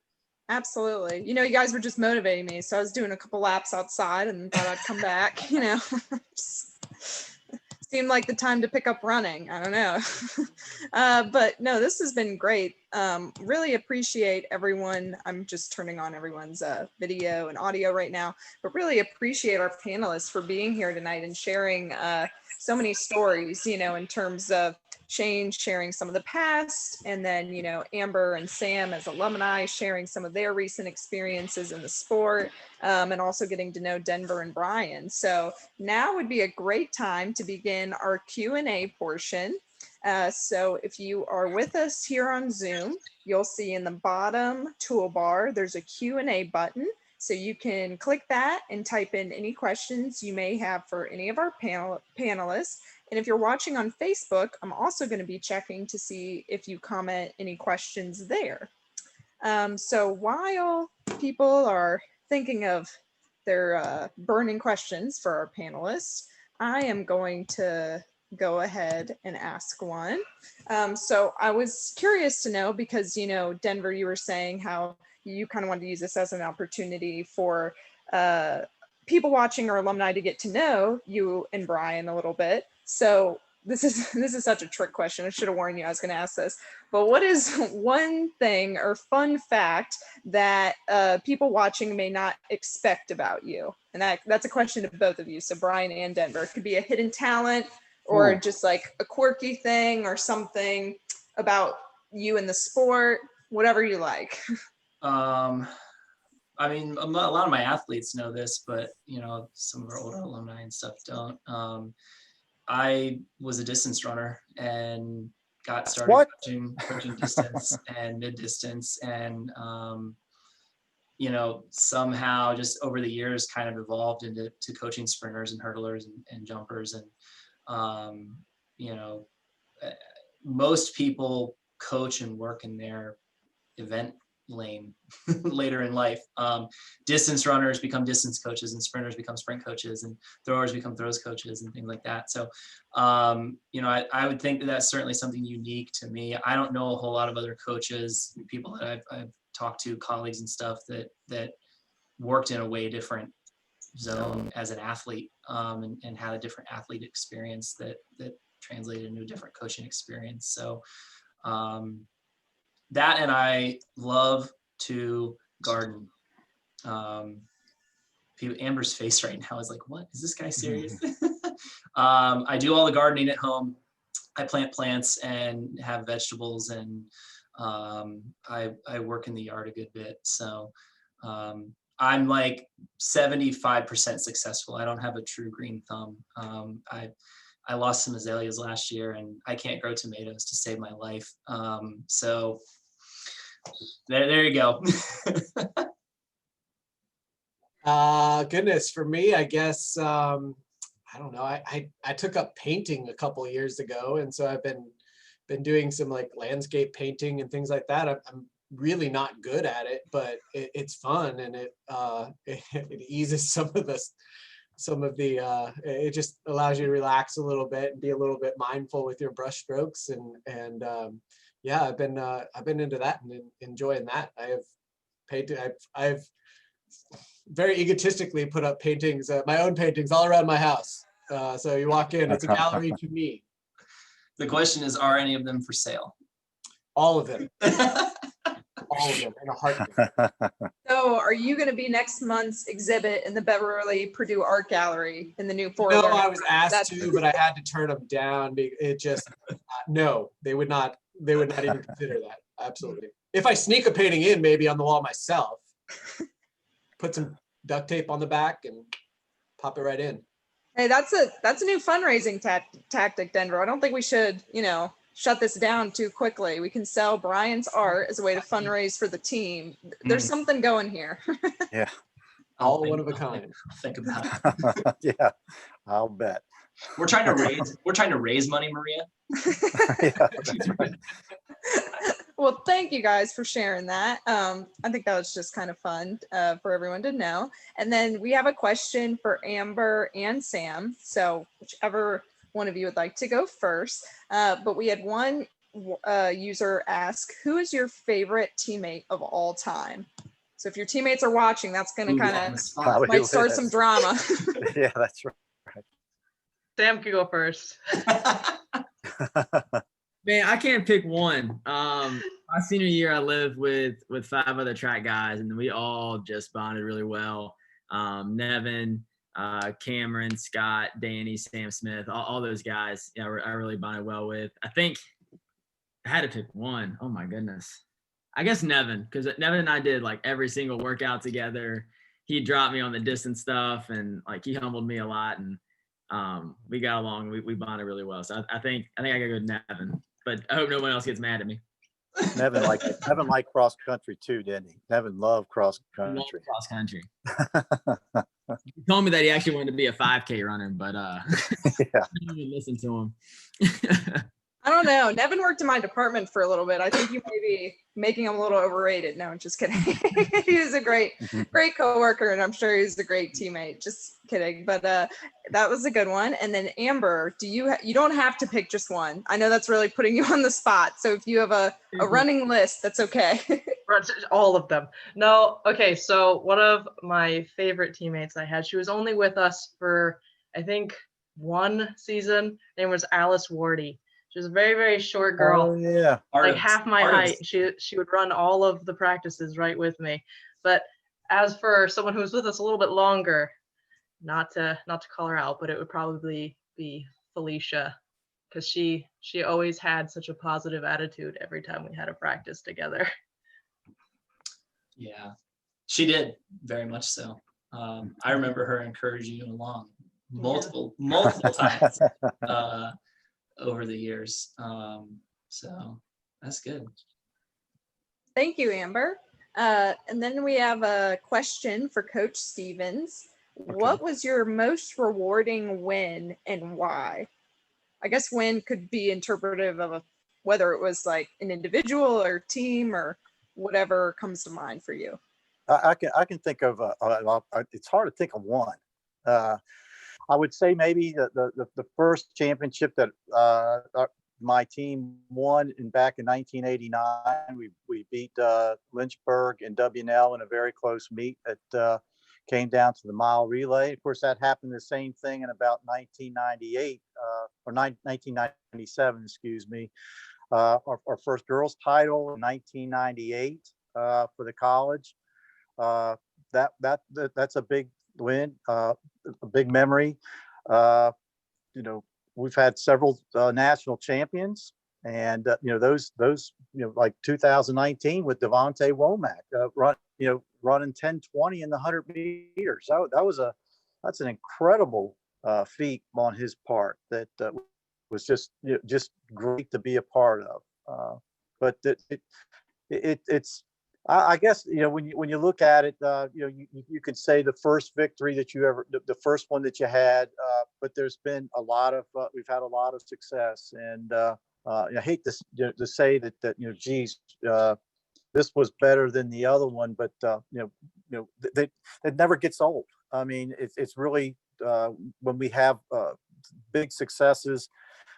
Absolutely. You you guys were just motivating me. So I was doing a couple laps outside and thought I'd come back, Seemed like the time to pick up running. I don't know. But no, this has been great. Really appreciate everyone. I'm just turning on everyone's video and audio right now, but really appreciate our panelists for being here tonight and sharing so many stories, in terms of change, sharing some of the past, and then, Amber and Sam as alumni sharing some of their recent experiences in the sport, and also getting to know Denver and Brian. So now would be a great time to begin our Q&A portion. So if you are with us here on Zoom, you'll see in the bottom toolbar, there's a Q&A button. So you can click that and type in any questions you may have for any of our panelists. And if you're watching on Facebook, I'm also going to be checking to see if you comment any questions there. So while people are thinking of their burning questions for our panelists, I am going to go ahead and ask one. So I was curious to know, because, Denver, you were saying how you kind of wanted to use this as an opportunity for people watching or alumni to get to know you and Brian a little bit. So this is such a trick question. I should have warned you I was going to ask this. But what is one thing or fun fact that people watching may not expect about you? And that's a question to both of you. So Brian and Denver. It could be a hidden talent, or just like a quirky thing, or something about you in the sport, whatever you like. I mean, a lot of my athletes know this, but some of our older alumni and stuff don't. I was a distance runner and got started coaching distance and mid distance, and somehow just over the years kind of evolved into coaching sprinters and hurdlers and jumpers, and most people coach and work in their event lane later in life. Distance runners become distance coaches, and sprinters become sprint coaches, and throwers become throws coaches, and things like that. So, I would think that that's certainly something unique to me. I don't know a whole lot of other coaches, people that I've talked to, colleagues and stuff that worked in a way different zone as an athlete, and had a different athlete experience that translated into a different coaching experience. So, that, and I love to garden. Amber's face right now is like, what is this guy serious? I do all the gardening at home. I plant plants and have vegetables, and I work in the yard a good bit. So I'm like 75% successful. I don't have a true green thumb. I lost some azaleas last year, and I can't grow tomatoes to save my life. So there you go. Goodness, for me, I guess, I don't know. I took up painting a couple of years ago, and so I've been doing some like landscape painting and things like that. I'm really not good at it, but it's fun, and it eases some of some of the it just allows you to relax a little bit and be a little bit mindful with your brush strokes, and yeah, I've been into that and enjoying that. I have painted. I've very egotistically put up paintings, my own paintings, all around my house. So you walk in, it's a gallery to me. The question is, are any of them for sale? All of them. All of them in a heartbeat. So are you going to be next month's exhibit in the Beverly Purdue Art Gallery in the new Fort No, Learning? I was asked That's- to, but I had to turn them down. It just, no, they would not even consider that. Absolutely. If I sneak a painting in, maybe on the wall myself, put some duct tape on the back and pop it right in. Hey, that's a new fundraising tactic, Denver. I don't think we should, shut this down too quickly. We can sell Brian's art as a way to fundraise for the team. There's something going here. Yeah. All one of a kind. Think about it. Yeah, I'll bet. We're trying to raise money, Maria. Yeah, that's right. Well, thank you guys for sharing that. I think that was just kind of fun for everyone to know. And then we have a question for Amber and Sam. So whichever one of you would like to go first. But we had one user ask, who is your favorite teammate of all time? So if your teammates are watching, that's going to kind of Probably might start is. some drama. Yeah, that's right. Sam can go first. Man, I can't pick one. My senior year, I lived with 5 other track guys, and we all just bonded really well. Nevin, Cameron, Scott, Danny, Sam Smith, all those guys, I really bonded well with. I think I had to pick one. Oh my goodness. I guess Nevin, because Nevin and I did like every single workout together. He dropped me on the distance stuff, and like he humbled me a lot, and we got along. We bonded really well. So I think I gotta go with Nevin, but I hope no one else gets mad at me. Nevin liked cross country too, didn't he? Nevin loved cross I love country. cross country. He told me that he actually wanted to be a 5K runner, but Yeah. I didn't even listen to him. I don't know. Nevin worked in my department for a little bit. I think you may be making him a little overrated. No, I'm just kidding. He was a great coworker, and I'm sure he's a great teammate. Just kidding. But that was a good one. And then Amber, you don't have to pick just one. I know that's really putting you on the spot. So if you have a running list, that's okay. All of them. No, okay. So one of my favorite teammates I had, she was only with us for, I think, one season. Her name was Alice Wardy. She was a very, very short girl. Oh yeah. Like half my height. She would run all of the practices right with me. But as for someone who was with us a little bit longer, not to call her out, but it would probably be Felicia, because she always had such a positive attitude every time we had a practice together. Yeah, she did very much so. I remember her encouraging you along multiple times over the years. So that's good. Thank you, Amber. And then we have a question for Coach Stevens. Okay. What was your most rewarding win and why? I guess win could be interpretive of whether it was like an individual or team or whatever comes to mind for you. I can think of it's hard to think of one. I would say maybe the first championship that my team won back in 1989. We beat Lynchburg and WNL in a very close meet that came down to the mile relay. Of course, that happened the same thing in about 1998 or 1997, excuse me. Our first girls title in 1998 for the college. That's a big win, a big memory. We've had several national champions, and those like 2019 with Devontae Womack running 10:20 in the 100 meters. That's an incredible feat on his part that was just great to be a part of. But it's I guess when you look at it, you could say the first victory that the first one that you had, but there's been we've had a lot of success, and I hate to say that geez, this was better than the other one, but it never gets old. I mean, it's really when we have big successes,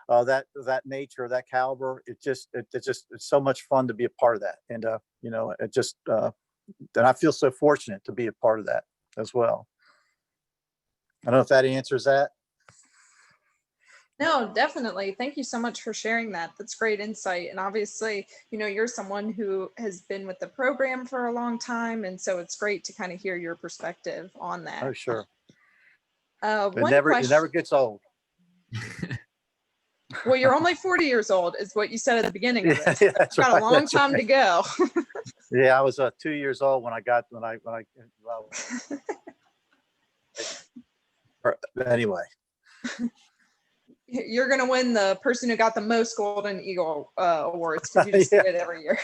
that nature, that caliber, it's so much fun to be a part of that. And it just and I feel so fortunate to be a part of that as well. I don't know if that answers that. No, definitely. Thank you so much for sharing that. That's great insight. And obviously, you're someone who has been with the program for a long time. And so it's great to kind of hear your perspective on that. Oh, sure. One It question. never gets old. Well, you're only 40 years old, is what you said at the beginning of this. Yeah, that's Got right, a long that's time to right. go. Yeah, I was 2 years old when I anyway. You're going to win the person who got the most Golden Eagle awards because you just do it every year.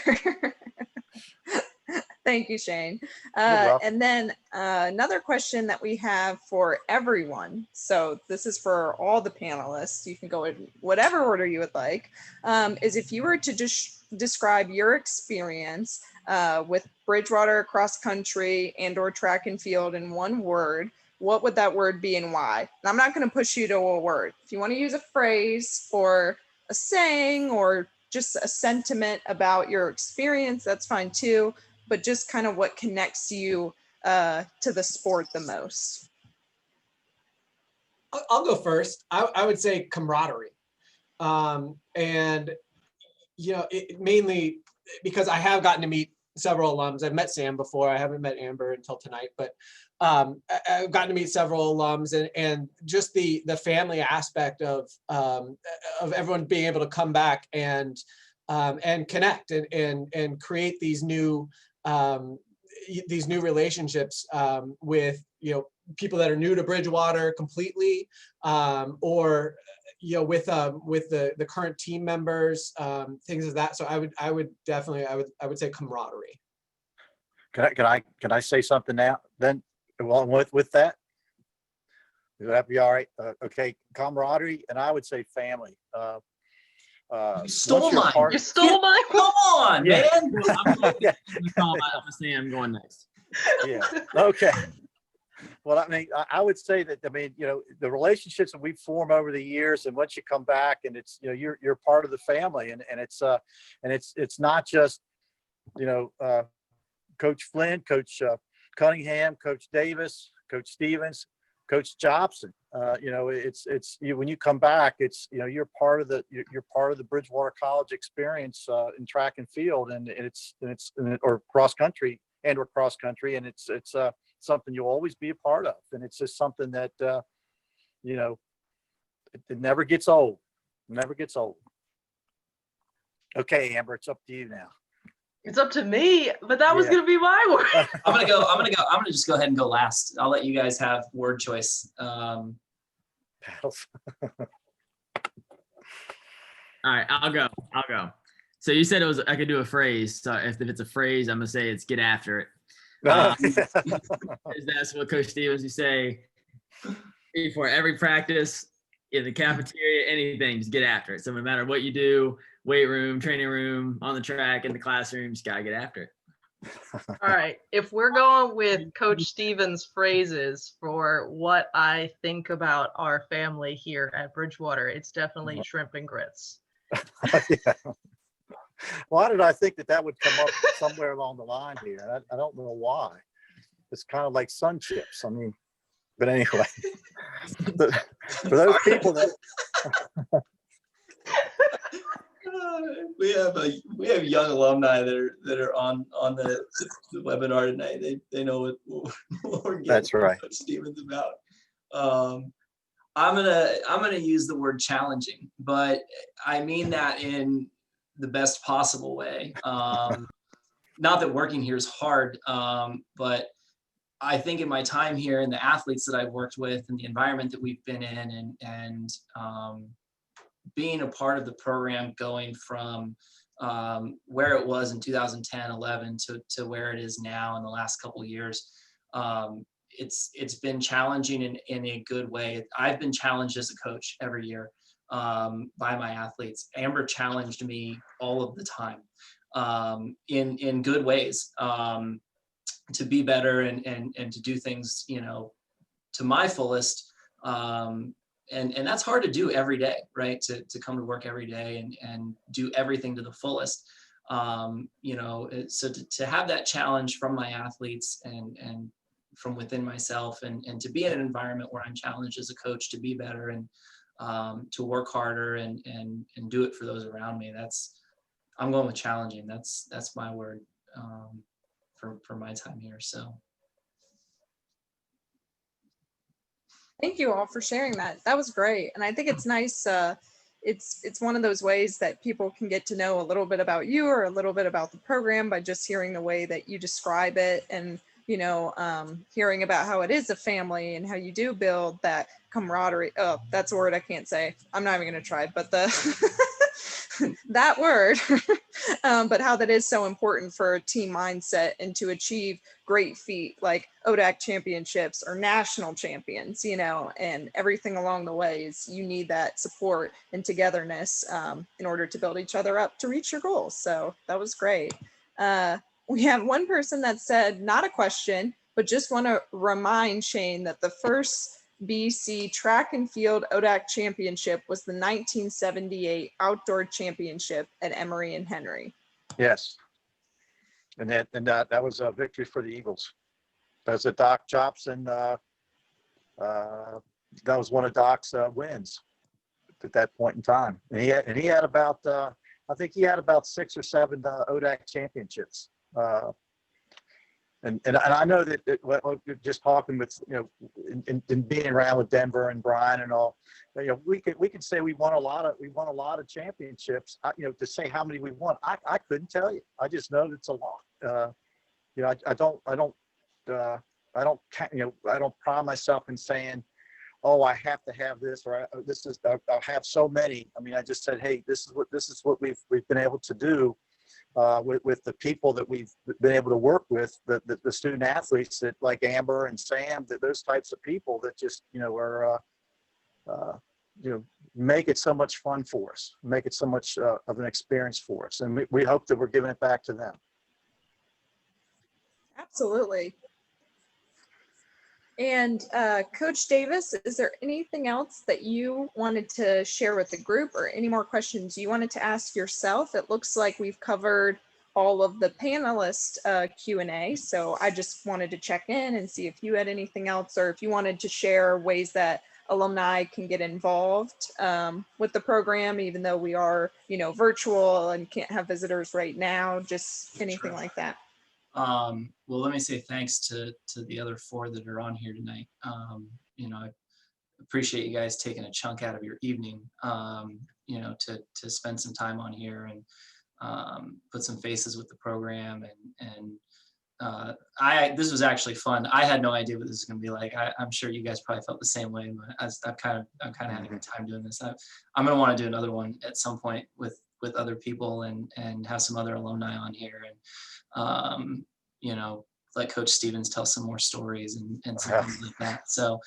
Thank you, Shane. And then another question that we have for everyone. So this is for all the panelists. You can go in whatever order you would like. Is if you were to just describe your experience with Bridgewater cross country and/or track and field in one word, what would that word be and why? And I'm not going to push you to a word. If you want to use a phrase or a saying or just a sentiment about your experience, that's fine too. But just kind of what connects you to the sport the most. I'll go first. I would say camaraderie. And, mainly because I have gotten to meet several alums. I've met Sam before. I haven't met Amber until tonight, but I've gotten to meet several alums and just the family aspect of everyone being able to come back and connect and create these new relationships with people that are new to Bridgewater completely, or with the current team members, things of that. So I would definitely say camaraderie. Can I say something now then along with that? Would that be all right? Okay, camaraderie, and I would say family. You stole mine. You stole mine. Come on, Yeah. man. I'm going next. Yeah. Okay. Well, I mean, I would say that, the relationships that we form over the years, and once you come back and it's, you're part of the family, and it's not just, Coach Flynn, Coach Cunningham, Coach Davis, Coach Stevens, Coach Jobson. It's when you come back, it's, you're part of the Bridgewater College experience in track and field, and or cross country, and it's something you'll always be a part of, and it's just something that it never gets old. Never gets old. Okay, Amber, it's up to you now. It's up to me, but that was Yeah. gonna be my word. I'm gonna just go ahead and go last. I'll let you guys have word choice. Paddles. All right, I'll go. So you said I could do a phrase. So if it's a phrase, I'm gonna say it's get after it. That's what Coach Stevens would say before every practice, in the cafeteria, anything, just get after it. So no matter what you do, weight room, training room, on the track, in the classroom, just gotta get after it. All right. If we're going with Coach Stevens' phrases for what I think about our family here at Bridgewater, it's definitely shrimp and grits. Yeah. Why did I think that would come up somewhere along the line here? I don't know why. It's kind of like sun chips. I mean, but anyway, for those people that we have young alumni that are on the webinar tonight. They know what we're getting. That's right. Coach Stevens about. I'm gonna use the word challenging, but I mean that in the best possible way. Not that working here is hard, but I think in my time here and the athletes that I've worked with and the environment that we've been in and being a part of the program, going from where it was in 2010, 11 to where it is now in the last couple of years, it's been challenging in a good way. I've been challenged as a coach every year by my athletes. Amber challenged me all of the time in good ways, to be better and to do things, to my fullest, And that's hard to do every day, right? To come to work every day and do everything to the fullest. So to have that challenge from my athletes and from within myself, and to be in an environment where I'm challenged as a coach to be better and to work harder and do it for those around me. I'm going with challenging. That's my word for my time here. So. Thank you all for sharing that. That was great. And I think it's nice. It's one of those ways that people can get to know a little bit about you or a little bit about the program by just hearing the way that you describe it, and hearing about how it is a family and how you do build that camaraderie. Oh, that's a word I can't say. I'm not even going to try, but that word, but how that is so important for a team mindset and to achieve great feat like ODAC championships or national champions, and everything along the way is you need that support and togetherness in order to build each other up to reach your goals. So that was great. We have one person that said, not a question, but just want to remind Shane that the first BC track and field ODAC championship was the 1978 outdoor championship at Emory and Henry. Yes. And that was a victory for the Eagles. That was a Doc Jobson. That was one of Doc's wins at that point in time. And he had about I think he had about 6 or 7 ODAC championships. And I know that just talking with, and being around with Denver and Brian and all, we could say we won a lot of championships. To say how many we won, I couldn't tell you. I just know it's a lot. I don't pride myself in saying, oh, I have to have this, or I'll have so many. I mean, I just said, hey, this is what we've been able to do. With the people that we've been able to work with, the student athletes that like Amber and Sam, those types of people that just, are, make it so much fun for us, make it so much of an experience for us. And we hope that we're giving it back to them. Absolutely. And Coach Davis, is there anything else that you wanted to share with the group, or any more questions you wanted to ask yourself? It looks like we've covered all of the panelist Q&A. So I just wanted to check in and see if you had anything else, or if you wanted to share ways that alumni can get involved with the program, even though we are, virtual and can't have visitors right now, just anything like that. Well, let me say thanks to the other 4 that are on here tonight. I appreciate you guys taking a chunk out of your evening, to spend some time on here and put some faces with the program. And this was actually fun. I had no idea what this was going to be like. I'm sure you guys probably felt the same way. But I'm kind of having a good time doing this. I'm going to want to do another one at some point with other people and have some other alumni on here. And let Coach Stevens tell some more stories and some things like that. So,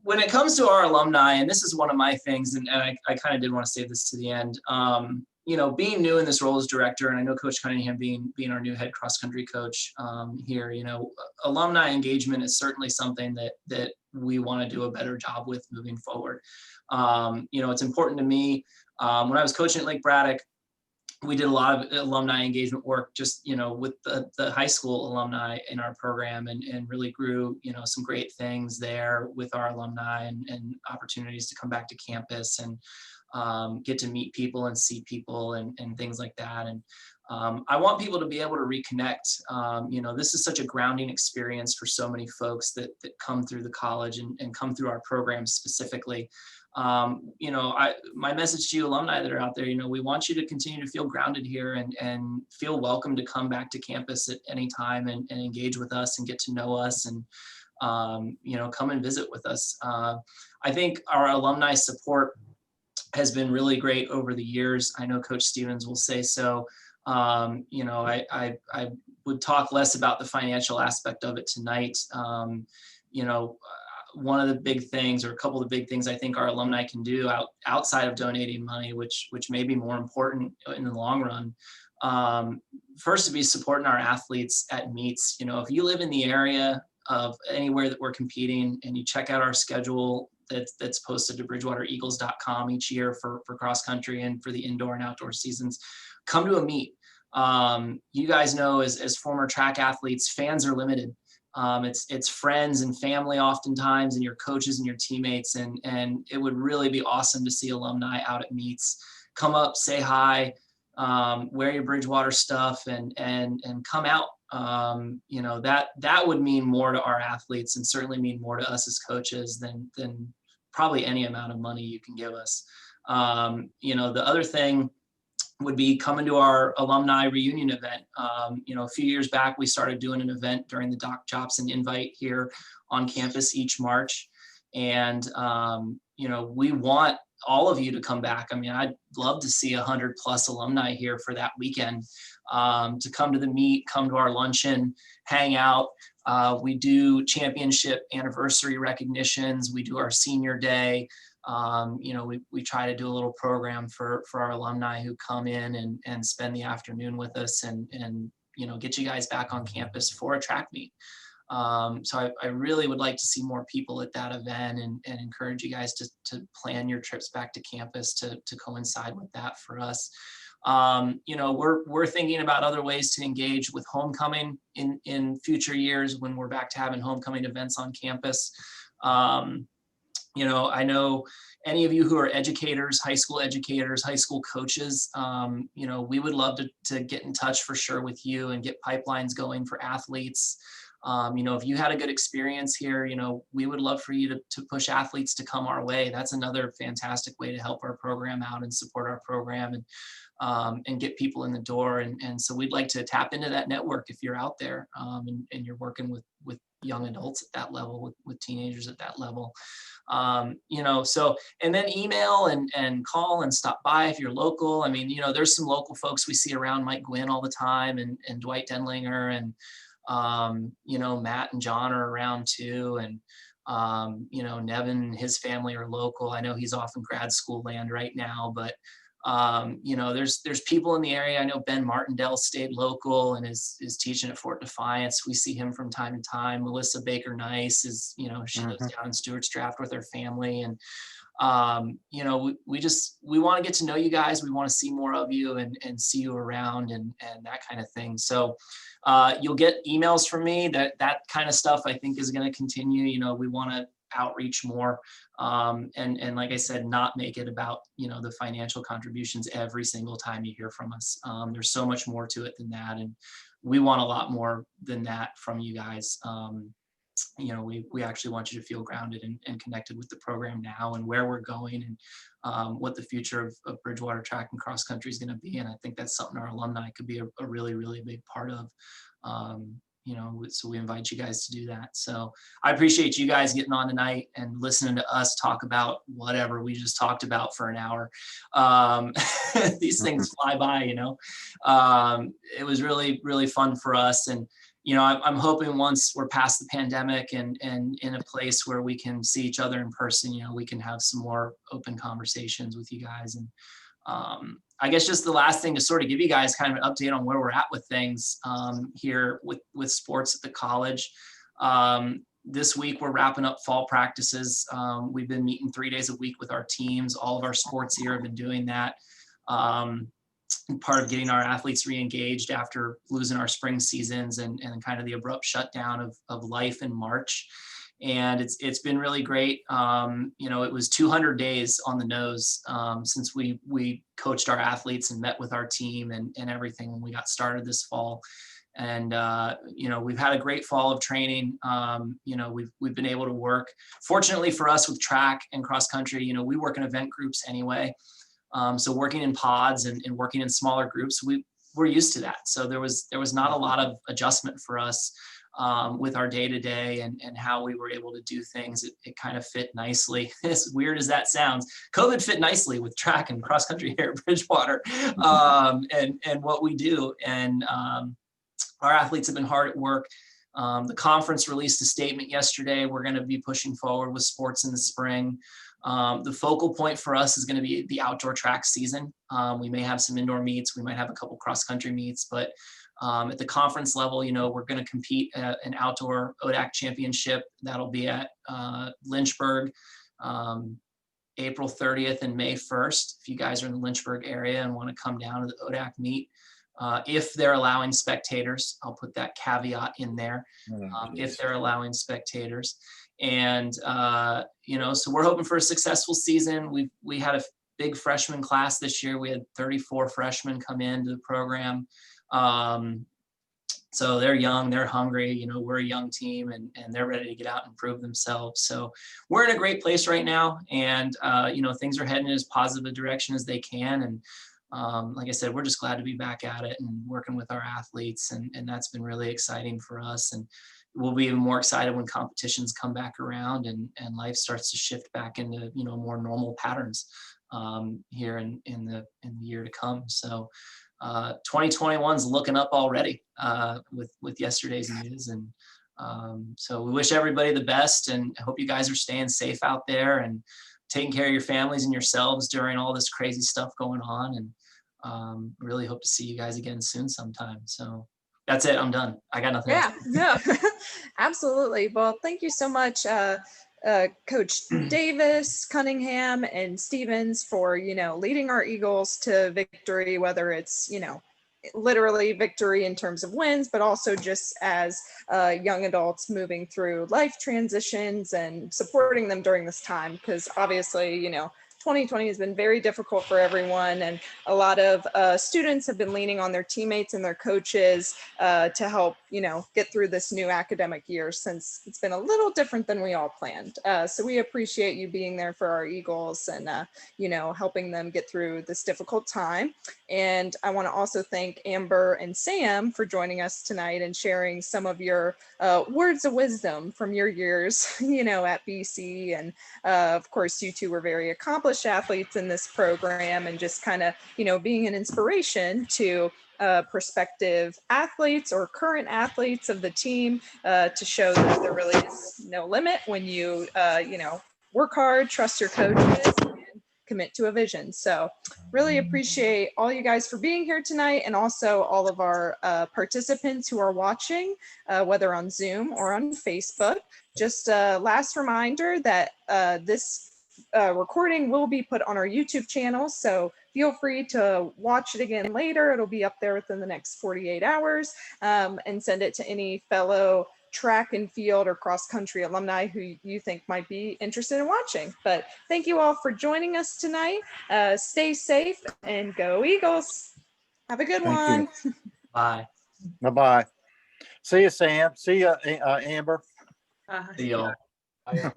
when it comes to our alumni, and this is one of my things, and I kind of did want to save this to the end, being new in this role as director, and I know Coach Cunningham being our new head cross country coach here, alumni engagement is certainly something that we want to do a better job with moving forward. It's important to me. When I was coaching at Lake Braddock, we did a lot of alumni engagement work just, with the high school alumni in our program, and really grew, some great things there with our alumni and opportunities to come back to campus and get to meet people and see people and things like that. And I want people to be able to reconnect. This is such a grounding experience for so many folks that come through the college and come through our program specifically. My message to you alumni that are out there, we want you to continue to feel grounded here and feel welcome to come back to campus at any time and engage with us and get to know us and, come and visit with us. I think our alumni support has been really great over the years. I know Coach Stevens will say so. I would talk less about the financial aspect of it tonight. One of the big things, or a couple of the big things I think our alumni can do outside of donating money, which may be more important in the long run. First, to be supporting our athletes at meets. If you live in the area, of anywhere that we're competing and you check out our schedule that's posted to bridgewatereagles.com each year for cross country and for the indoor and outdoor seasons, come to a meet. You guys know as former track athletes, fans are limited. It's friends and family oftentimes, and your coaches and your teammates, and it would really be awesome to see alumni out at meets. Come up, say hi, wear your Bridgewater stuff, and come out. You know, that would mean more to our athletes and certainly mean more to us as coaches than probably any amount of money you can give us. You know, the other thing would be coming to our alumni reunion event. You know, a few years back, we started doing an event during the Doc Jobson Invite here on campus each March. And, you know, we want all of you to come back. I mean, I'd love to see 100+ alumni here for that weekend, to come to the meet, come to our luncheon, hang out. We do championship anniversary recognitions. We do our senior day. You know, we try to do a little program for our alumni who come in and spend the afternoon with us and, you know, get you guys back on campus for a track meet. So I really would like to see more people at that event and encourage you guys to plan your trips back to campus to coincide with that for us. You know, we're thinking about other ways to engage with homecoming in future years when we're back to having homecoming events on campus. You know, I know any of you who are educators, high school coaches, you know, we would love to get in touch for sure with you and get pipelines going for athletes. You know, if you had a good experience here, you know, we would love for you to push athletes to come our way. That's another fantastic way to help our program out and support our program and get people in the door. And so we'd like to tap into that network if you're out there and you're working with young adults at that level, with teenagers at that level. You know, so, and then email and call and stop by if you're local. I mean, you know, there's some local folks we see around, Mike Gwynn all the time and Dwight Denlinger and, you know, Matt and John are around too. And, you know, Nevin and his family are local. I know he's off in grad school land right now, but, you know, there's people in the area. I know Ben Martindale stayed local and is teaching at Fort Defiance. We see him from time to time. Melissa Baker Nice is, you know, she lives down in Stewart's Draft with her family. And, you know, we want to get to know you guys. We want to see more of you and see you around and that kind of thing. So, you'll get emails from me. That kind of stuff I think is going to continue. You know, we want to outreach more, and like I said, not make it about, you know, the financial contributions every single time you hear from us. There's so much more to it than that, and we want a lot more than that from you guys. You know, we actually want you to feel grounded and connected with the program now and where we're going and what the future of Bridgewater track and cross country is going to be. And I think that's something our alumni could be a really, really big part of. You know, so we invite you guys to do that. So I appreciate you guys getting on tonight and listening to us talk about whatever we just talked about for an hour. These things fly by, you know. It was really, really fun for us. And, you know, I'm hoping once we're past the pandemic and in a place where we can see each other in person, you know, we can have some more open conversations with you guys. And I guess just the last thing to sort of give you guys kind of an update on where we're at with things here with sports at the college. This week we're wrapping up fall practices. We've been meeting 3 days a week with our teams. All of our sports here have been doing that. Part of getting our athletes re-engaged after losing our spring seasons and kind of the abrupt shutdown of life in March. And it's been really great. You know, it was 200 days on the nose since we coached our athletes and met with our team and everything when we got started this fall. And, you know, we've had a great fall of training. You know, we've been able to work. Fortunately for us with track and cross country, you know, we work in event groups anyway. So working in pods and working in smaller groups, we're used to that. So there was not a lot of adjustment for us with our day-to-day and how we were able to do things. It kind of fit nicely. As weird as that sounds, COVID fit nicely with track and cross country here at Bridgewater and what we do. And our athletes have been hard at work. The conference released a statement yesterday. We're going to be pushing forward with sports in the spring. The focal point for us is going to be the outdoor track season. We may have some indoor meets. We might have a couple cross country meets, but At the conference level, we're going to compete at an outdoor ODAC championship. That'll be at Lynchburg, April 30th and May 1st. If you guys are in the Lynchburg area and want to come down to the ODAC meet, if they're allowing spectators, I'll put that caveat in there, if they're allowing spectators. And, so we're hoping for a successful season. We had a big freshman class this year. We had 34 freshmen come into the program. So they're young, they're hungry, we're a young team, and they're ready to get out and prove themselves. So we're in a great place right now, and things are heading in as positive a direction as they can. And like I said, we're just glad to be back at it and working with our athletes, and that's been really exciting for us. And we'll be even more excited when competitions come back around and life starts to shift back into more normal patterns here in the year to come. So 2021's looking up already with yesterday's news, and so we wish everybody the best, and I hope you guys are staying safe out there and taking care of your families and yourselves during all this crazy stuff going on. And really hope to see you guys again soon sometime. So that's it. I'm done. I got nothing else. Yeah, no, absolutely. Well, thank you so much, Coach Davis, Cunningham, and Stevens for, leading our Eagles to victory, whether it's, literally victory in terms of wins, but also just as young adults moving through life transitions and supporting them during this time. Because obviously, 2020 has been very difficult for everyone, and a lot of students have been leaning on their teammates and their coaches to help, get through this new academic year, since it's been a little different than we all planned. So we appreciate you being there for our Eagles and, helping them get through this difficult time. And I want to also thank Amber and Sam for joining us tonight and sharing some of your words of wisdom from your years, at BC. And of course, you two were very accomplished athletes in this program, and just kind of, being an inspiration to prospective athletes or current athletes of the team to show that there really is no limit when you, work hard, trust your coaches, and commit to a vision. So really appreciate all you guys for being here tonight, and also all of our participants who are watching, whether on Zoom or on Facebook. Just a last reminder that this recording will be put on our YouTube channel, so feel free to watch it again later. It'll be up there within the next 48 hours, and send it to any fellow track and field or cross country alumni who you think might be interested in watching. But thank you all for joining us tonight. Stay safe and go Eagles. Have a good one. Bye. Bye-bye. See you, Sam. See you, Amber. See y'all. I,